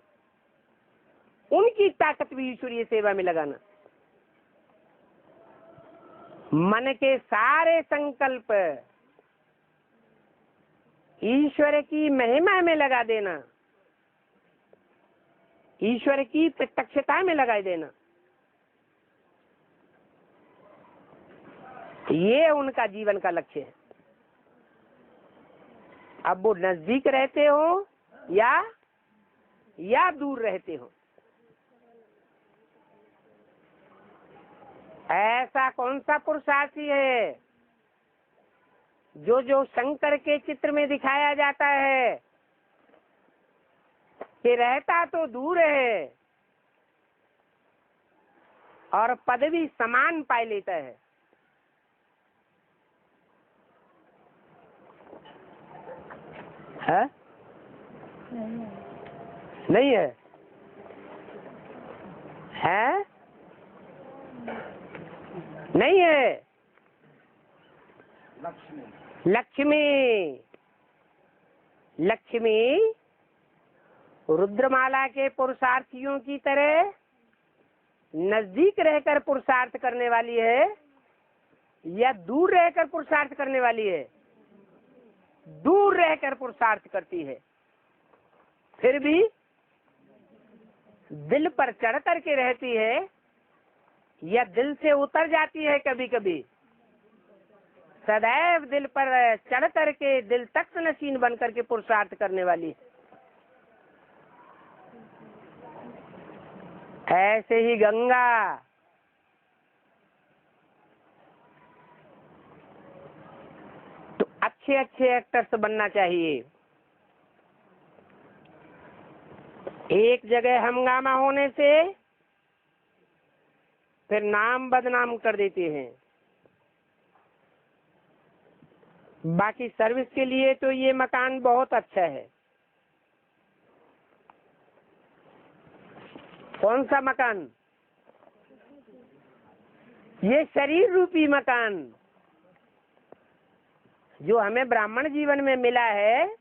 उनकी ताकत भी ईश्वरीय सेवा में लगाना। मन के सारे संकल्प ईश्वर की महिमा में लगा देना, ईश्वर की प्रत्यक्षता में लगा देना, ये उनका जीवन का लक्ष्य है। अब वो नजदीक रहते हो या दूर रहते हो, ऐसा कौन सा पुरुषार्थी है जो शंकर के चित्र में दिखाया जाता है कि रहता तो दूर है और पदवी समान पाई लेता है? है? नहीं है? है? नहीं है? लक्ष्मी। लक्ष्मी रुद्रमाला के पुरुषार्थियों की तरह नजदीक रहकर पुरुषार्थ करने वाली है या दूर रहकर पुरुषार्थ करने वाली है? दूर रहकर पुरुषार्थ करती है। फिर भी दिल पर चढ़ करके रहती है या दिल से उतर जाती है? कभी कभी सदैव दिल पर चढ़ करके दिल तक नशीन बन करके पुरुषार्थ करने वाली है। ऐसे ही गंगा तो अच्छे अच्छे एक्टर्स बनना चाहिए। एक जगह हंगामा होने से फिर नाम बदनाम कर देते हैं। बाकी सर्विस के लिए तो ये मकान बहुत अच्छा है। कौन सा मकान? ये शरीर रूपी मकान जो हमें ब्राह्मण जीवन में मिला है,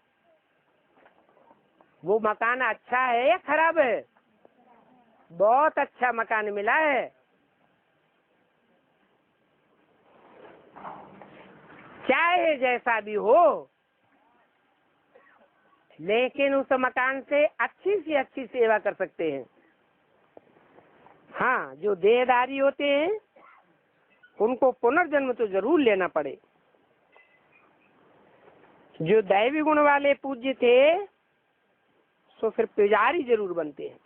वो मकान अच्छा है या खराब है? बहुत अच्छा मकान मिला है। चाहे जैसा भी हो, लेकिन उस मकान से अच्छी सेवा कर सकते हैं। हाँ, जो देहधारी होते हैं उनको पुनर्जन्म तो जरूर लेना पड़े। जो दैवी गुण वाले पूज्य थे तो फिर पुजारी जरूर बनते हैं।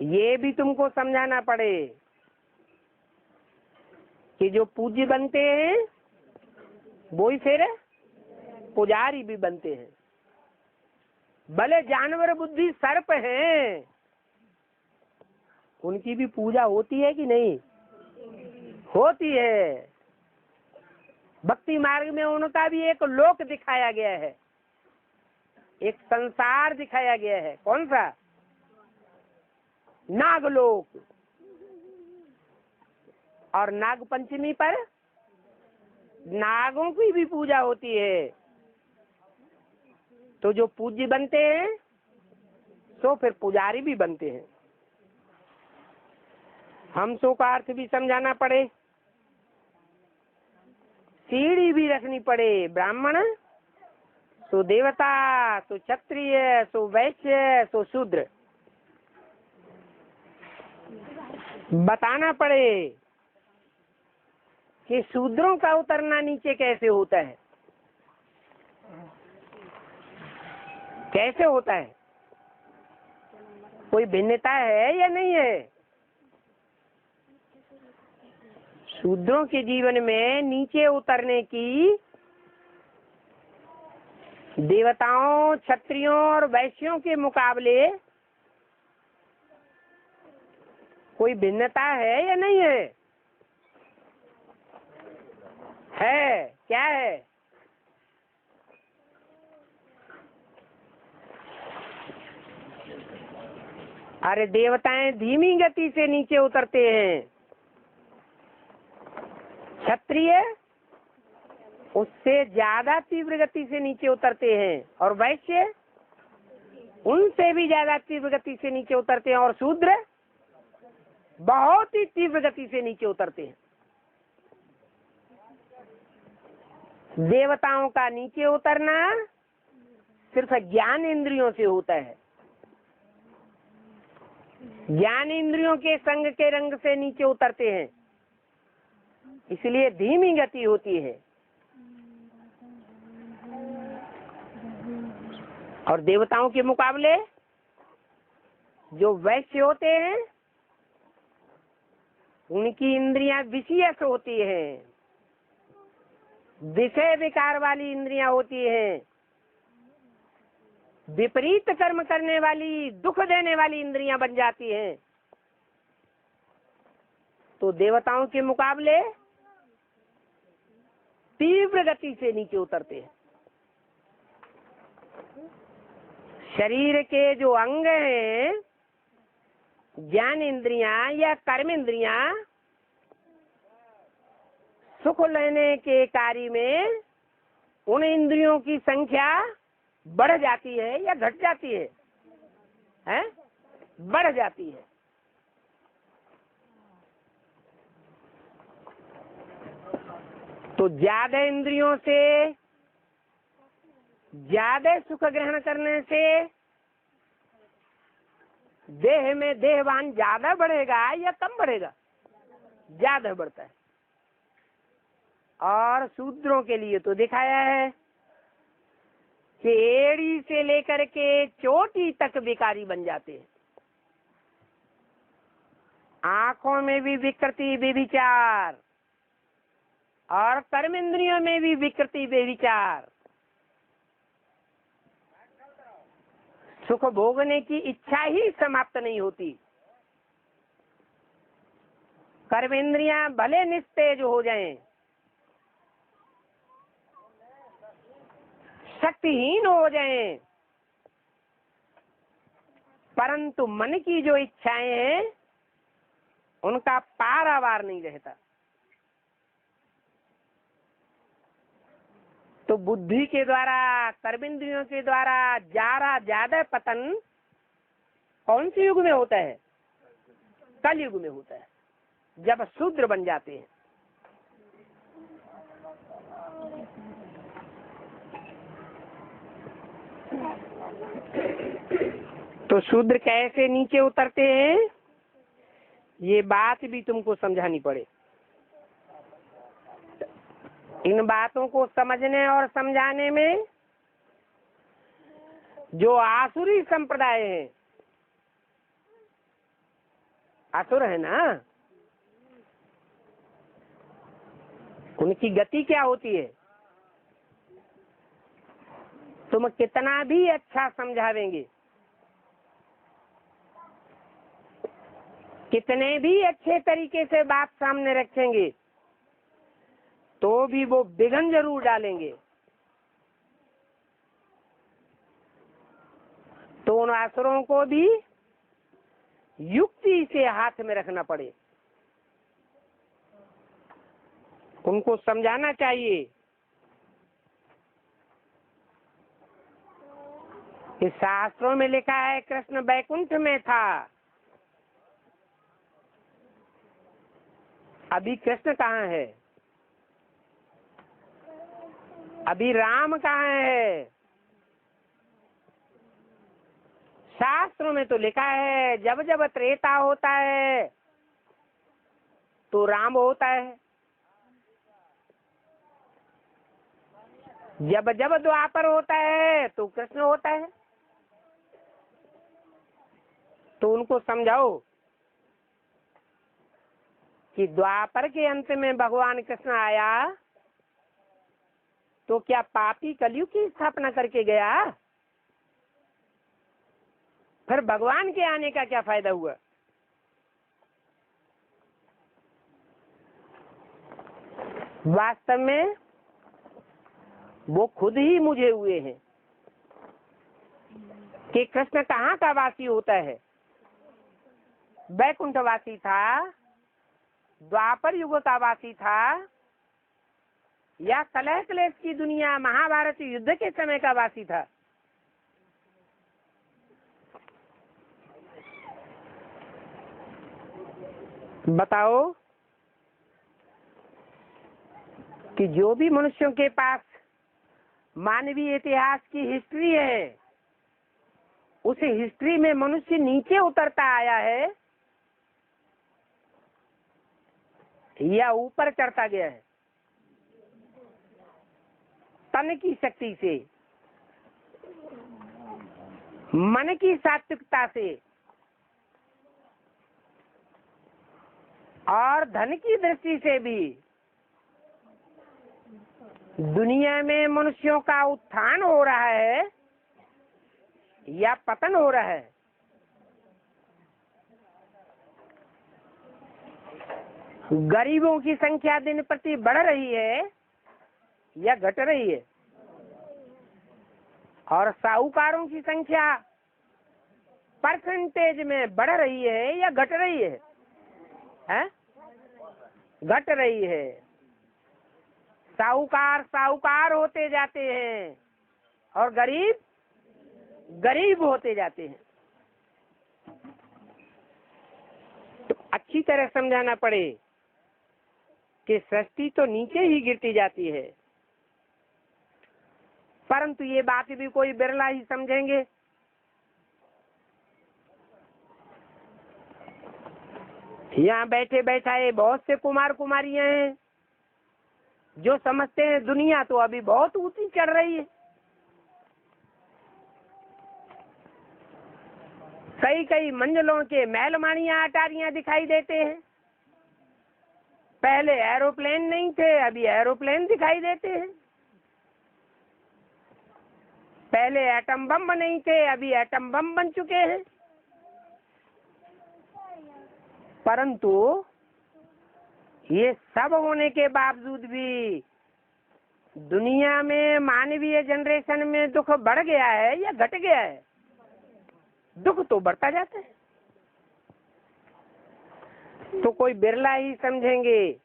ये भी तुमको समझाना पड़े कि जो पूज्य बनते हैं वो ही फिर पुजारी भी बनते हैं। भले जानवर बुद्धि सर्प हैं, उनकी भी पूजा होती है कि नहीं? होती है। भक्ति मार्ग में उनका भी एक लोक दिखाया गया है, एक संसार दिखाया गया है। कौन सा? नागलोक। और नाग पंचमी पर नागों की भी पूजा होती है। तो जो पूज्य बनते हैं तो फिर पुजारी भी बनते हैं। हमसों का अर्थ भी समझाना पड़े, सीढ़ी भी रखनी पड़े। ब्राह्मण सो देवता, सो क्षत्रिय, सो वैश्य, सो शूद्र। बताना पड़े कि शूद्रों का उतरना नीचे कैसे होता है, कैसे होता है, कोई भिन्नता है या नहीं है? शूद्रों के जीवन में नीचे उतरने की देवताओं, क्षत्रियों और वैश्यों के मुकाबले कोई भिन्नता है या नहीं है? है। क्या है? अरे देवताएं धीमी गति से नीचे उतरते हैं, क्षत्रिय उससे ज्यादा तीव्र गति से नीचे उतरते हैं, और वैश्य उनसे भी ज्यादा तीव्र गति से नीचे उतरते हैं, और शूद्र बहुत ही तीव्र गति से नीचे उतरते हैं। देवताओं का नीचे उतरना सिर्फ ज्ञान इंद्रियों से होता है। ज्ञान इंद्रियों के संग के रंग से नीचे उतरते हैं, इसलिए धीमी गति होती है। और देवताओं के मुकाबले जो वैश्य होते हैं उनकी इंद्रियां विषयक होती हैं, विषय विकार वाली इंद्रियां होती हैं, विपरीत कर्म करने वाली, दुख देने वाली इंद्रियां बन जाती हैं। तो देवताओं के मुकाबले तीव्र गति से नीचे उतरते हैं। शरीर के जो अंग हैं, ज्ञान इंद्रियां या कर्म इंद्रियां, सुख लेने के कार्य में उन इंद्रियों की संख्या बढ़ जाती है या घट जाती है? हैं? बढ़ जाती है। तो ज्यादा इंद्रियों से ज्यादा सुख ग्रहण करने से देह में देहवान ज्यादा बढ़ेगा या कम बढ़ेगा? ज्यादा बढ़ता है। और शूद्रों के लिए तो दिखाया है कि एड़ी से लेकर के चोटी तक विकारी बन जाते हैं। आंखों में भी विकृति बेविचार, और कर्म इंद्रियों में भी विकृति बेविचार। सुख भोगने की इच्छा ही समाप्त नहीं होती। कर्मेंद्रियां भले निस्तेज हो जाएं, शक्तिहीन हो जाएं, परंतु मन की जो इच्छाएं हैं उनका पारावार नहीं रहता। तो बुद्धि के द्वारा, कर्मेंद्रियों के द्वारा ज्यादा पतन कौन से युग में होता है? कल युग में होता है, जब शूद्र बन जाते हैं। तो शूद्र कैसे नीचे उतरते हैं, ये बात भी तुमको समझानी पड़े। इन बातों को समझने और समझाने में जो आसुरी संप्रदाय है, असुर है ना, उनकी गति क्या होती है? तुम कितना भी अच्छा समझावेंगे, कितने भी अच्छे तरीके से बात सामने रखेंगे, तो भी वो विघ्न जरूर डालेंगे। तो उन असुरों को भी युक्ति से हाथ में रखना पड़े, उनको समझाना चाहिए कि शास्त्रों में लिखा है कृष्ण बैकुंठ में था, अभी कृष्ण कहाँ है? अभी राम कहाँ है? शास्त्रों में तो लिखा है जब जब त्रेता होता है तो राम होता है, जब जब द्वापर होता है तो कृष्ण होता है। तो उनको समझाओ कि द्वापर के अंत में भगवान कृष्ण आया तो क्या पापी कलयुग की स्थापना करके गया? फिर भगवान के आने का क्या फायदा हुआ? वास्तव में वो खुद ही मुझे हुए हैं कि कृष्ण कहाँ का वासी होता है। बैकुंठ वासी था, द्वापर युग का वासी था, या कलह क्लेश की दुनिया महाभारत युद्ध के समय का वासी था? बताओ कि जो भी मनुष्यों के पास मानवीय इतिहास की हिस्ट्री है, उस हिस्ट्री में मनुष्य नीचे उतरता आया है या ऊपर चढ़ता गया है? तन की शक्ति से, मन की सात्विकता से और धन की दृष्टि से भी दुनिया में मनुष्यों का उत्थान हो रहा है या पतन हो रहा है? गरीबों की संख्या दिन प्रति बढ़ रही है या घट रही है? और साहूकारों की संख्या परसेंटेज में बढ़ रही है या घट रही है? हैं? घट रही है। साहूकार साहूकार होते जाते हैं और गरीब गरीब होते जाते हैं। तो अच्छी तरह समझाना पड़े कि सृष्टि तो नीचे ही गिरती जाती है, परंतु ये बात भी कोई बिरला ही समझेंगे। यहाँ बैठे बैठाए बहुत से कुमार कुमारियां हैं जो समझते हैं दुनिया तो अभी बहुत ऊंची चढ़ रही है। कई कई मंजिलों के महलमानियां अटारियां दिखाई देते हैं। पहले एरोप्लेन नहीं थे, अभी एरोप्लेन दिखाई देते हैं। पहले एटम बम नहीं थे, अभी एटम बम बन चुके हैं। परंतु ये सब होने के बावजूद भी दुनिया में मानवीय जनरेशन में दुख बढ़ गया है या घट गया है? दुख तो बढ़ता जाता है। तो कोई बिरला ही समझेंगे,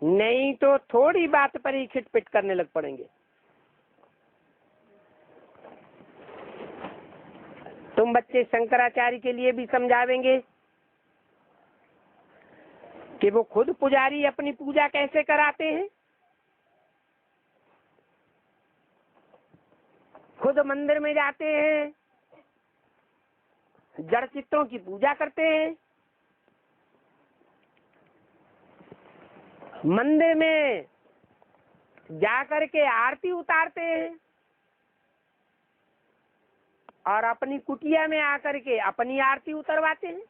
नहीं तो थोड़ी बात पर ही खिटपिट करने लग पड़ेंगे। तुम बच्चे शंकराचार्य के लिए भी समझावेंगे कि वो खुद पुजारी अपनी पूजा कैसे कराते हैं, खुद मंदिर में जाते हैं, जड़ चित्तों की पूजा करते हैं, मंदिर में जाकर के आरती उतारते हैं और अपनी कुटिया में आकर के अपनी आरती उतरवाते हैं।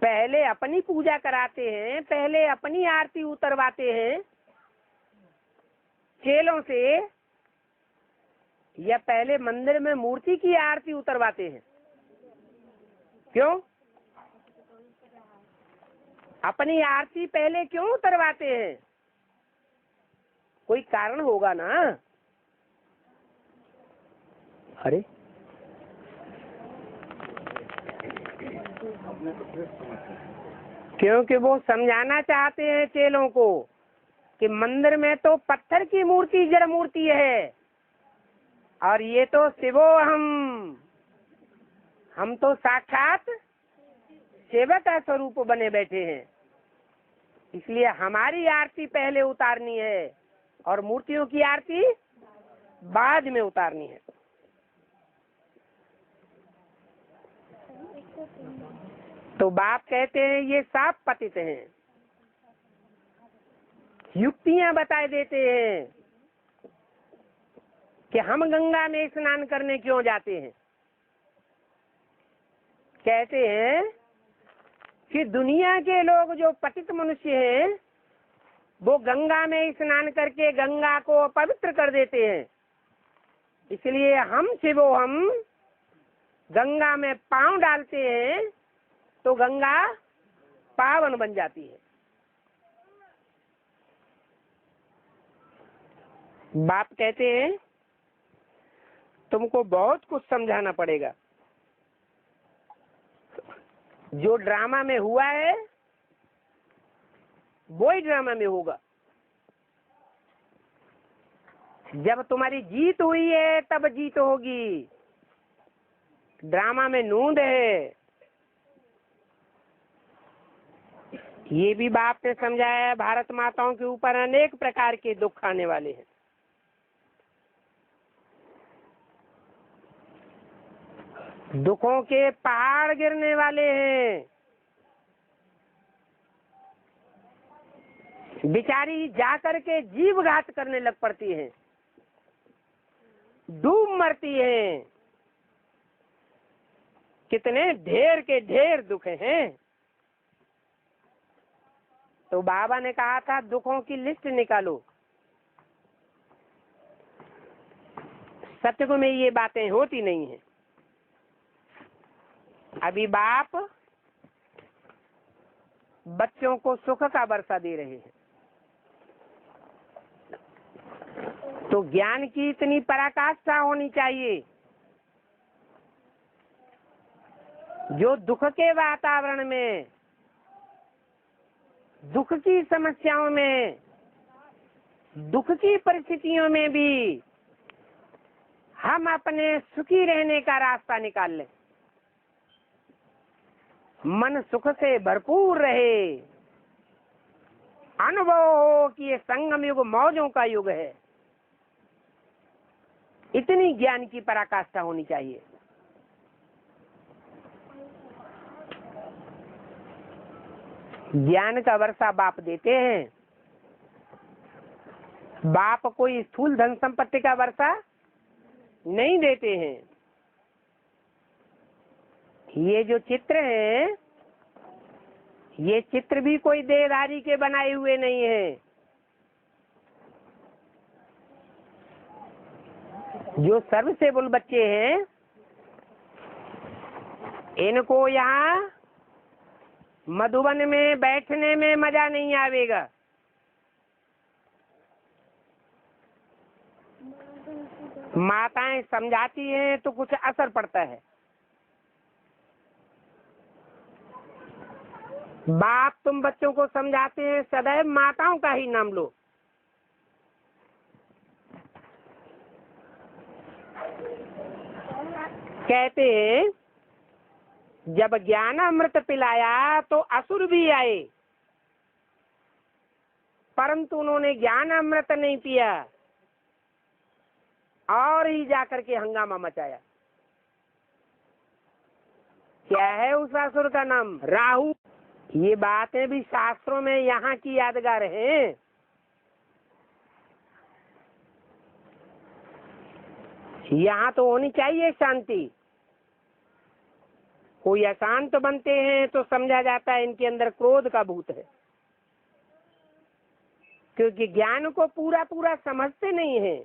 पहले अपनी पूजा कराते हैं, पहले अपनी आरती उतरवाते हैं चेलों से, या पहले मंदिर में मूर्ति की आरती उतरवाते हैं? क्यों? अपनी आरती पहले क्यों उतरवाते हैं? कोई कारण होगा ना। अरे क्योंकि वो समझाना चाहते हैं चेलों को कि मंदिर में तो पत्थर की मूर्ति जड़ मूर्ति है और ये तो शिवो हम तो साक्षात सेवक का स्वरूप बने बैठे हैं, इसलिए हमारी आरती पहले उतारनी है और मूर्तियों की आरती बाद में उतारनी है। तो बाप कहते हैं ये साफ पतित हैं, युक्तियां बताए देते हैं कि हम गंगा में स्नान करने क्यों जाते हैं। कहते हैं कि दुनिया के लोग जो पतित मनुष्य हैं वो गंगा में स्नान करके गंगा को अपवित्र कर देते हैं, इसलिए हम गंगा में पांव डालते हैं तो गंगा पावन बन जाती है। बाप कहते हैं तुमको बहुत कुछ समझाना पड़ेगा। जो ड्रामा में हुआ है वो ही ड्रामा में होगा। जब तुम्हारी जीत हुई है तब जीत होगी। ड्रामा में नूंद है, ये भी बाप ने समझाया है। भारत माताओं के ऊपर अनेक प्रकार के दुख आने वाले हैं। दुखों के पहाड़ गिरने वाले हैं। बेचारी जाकर के जीव घात करने लग पड़ती है, डूब मरती है। कितने ढेर के ढेर दुख हैं। तो बाबा ने कहा था दुखों की लिस्ट निकालो। सत्युग में ये बातें होती नहीं है। अभी बाप बच्चों को सुख का वर्षा दे रहे हैं, तो ज्ञान की इतनी पराकाष्ठा होनी चाहिए जो दुख के वातावरण में, दुख की समस्याओं में, दुख की परिस्थितियों में भी हम अपने सुखी रहने का रास्ता निकाल लें। मन सुख से भरपूर रहे, अनुभव हो कि ये संगम युग मौजों का युग है। इतनी ज्ञान की पराकाष्ठा होनी चाहिए। ज्ञान का वर्षा बाप देते हैं। बाप कोई स्थूल धन संपत्ति का वर्षा नहीं देते हैं। ये जो चित्र है, ये चित्र भी कोई देहधारी के बनाए हुए नहीं है। जो सर्वसेबुल बच्चे हैं, इनको यहाँ मधुबन में बैठने में मजा नहीं आवेगा। माताएं समझाती हैं तो कुछ असर पड़ता है। बाप तुम बच्चों को समझाते हैं, सदैव माताओं का ही नाम लो। कहते हैं जब ज्ञान अमृत पिलाया तो असुर भी आए, परंतु उन्होंने ज्ञान अमृत नहीं पिया और ही जाकर के हंगामा मचाया। क्या है उस असुर का नाम? राहु। ये बातें भी शास्त्रों में यहाँ की यादगार हैं। यहाँ तो होनी चाहिए शांति। कोई अशांत बनते हैं तो समझा जाता है इनके अंदर क्रोध का भूत है, क्योंकि ज्ञान को पूरा पूरा समझते नहीं है।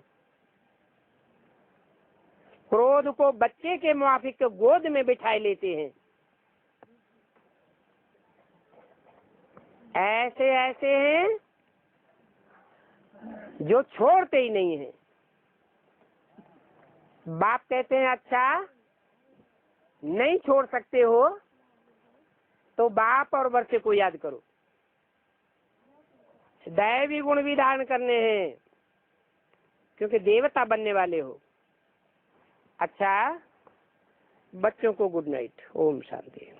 क्रोध को बच्चे के मुआफिक गोद में बिठाए लेते हैं। ऐसे ऐसे हैं जो छोड़ते ही नहीं हैं। बाप कहते हैं अच्छा नहीं छोड़ सकते हो तो बाप और बच्चे को याद करो। दैवी गुण भी धारण करने हैं, क्योंकि देवता बनने वाले हो। अच्छा, बच्चों को गुड नाइट। ओम शांति।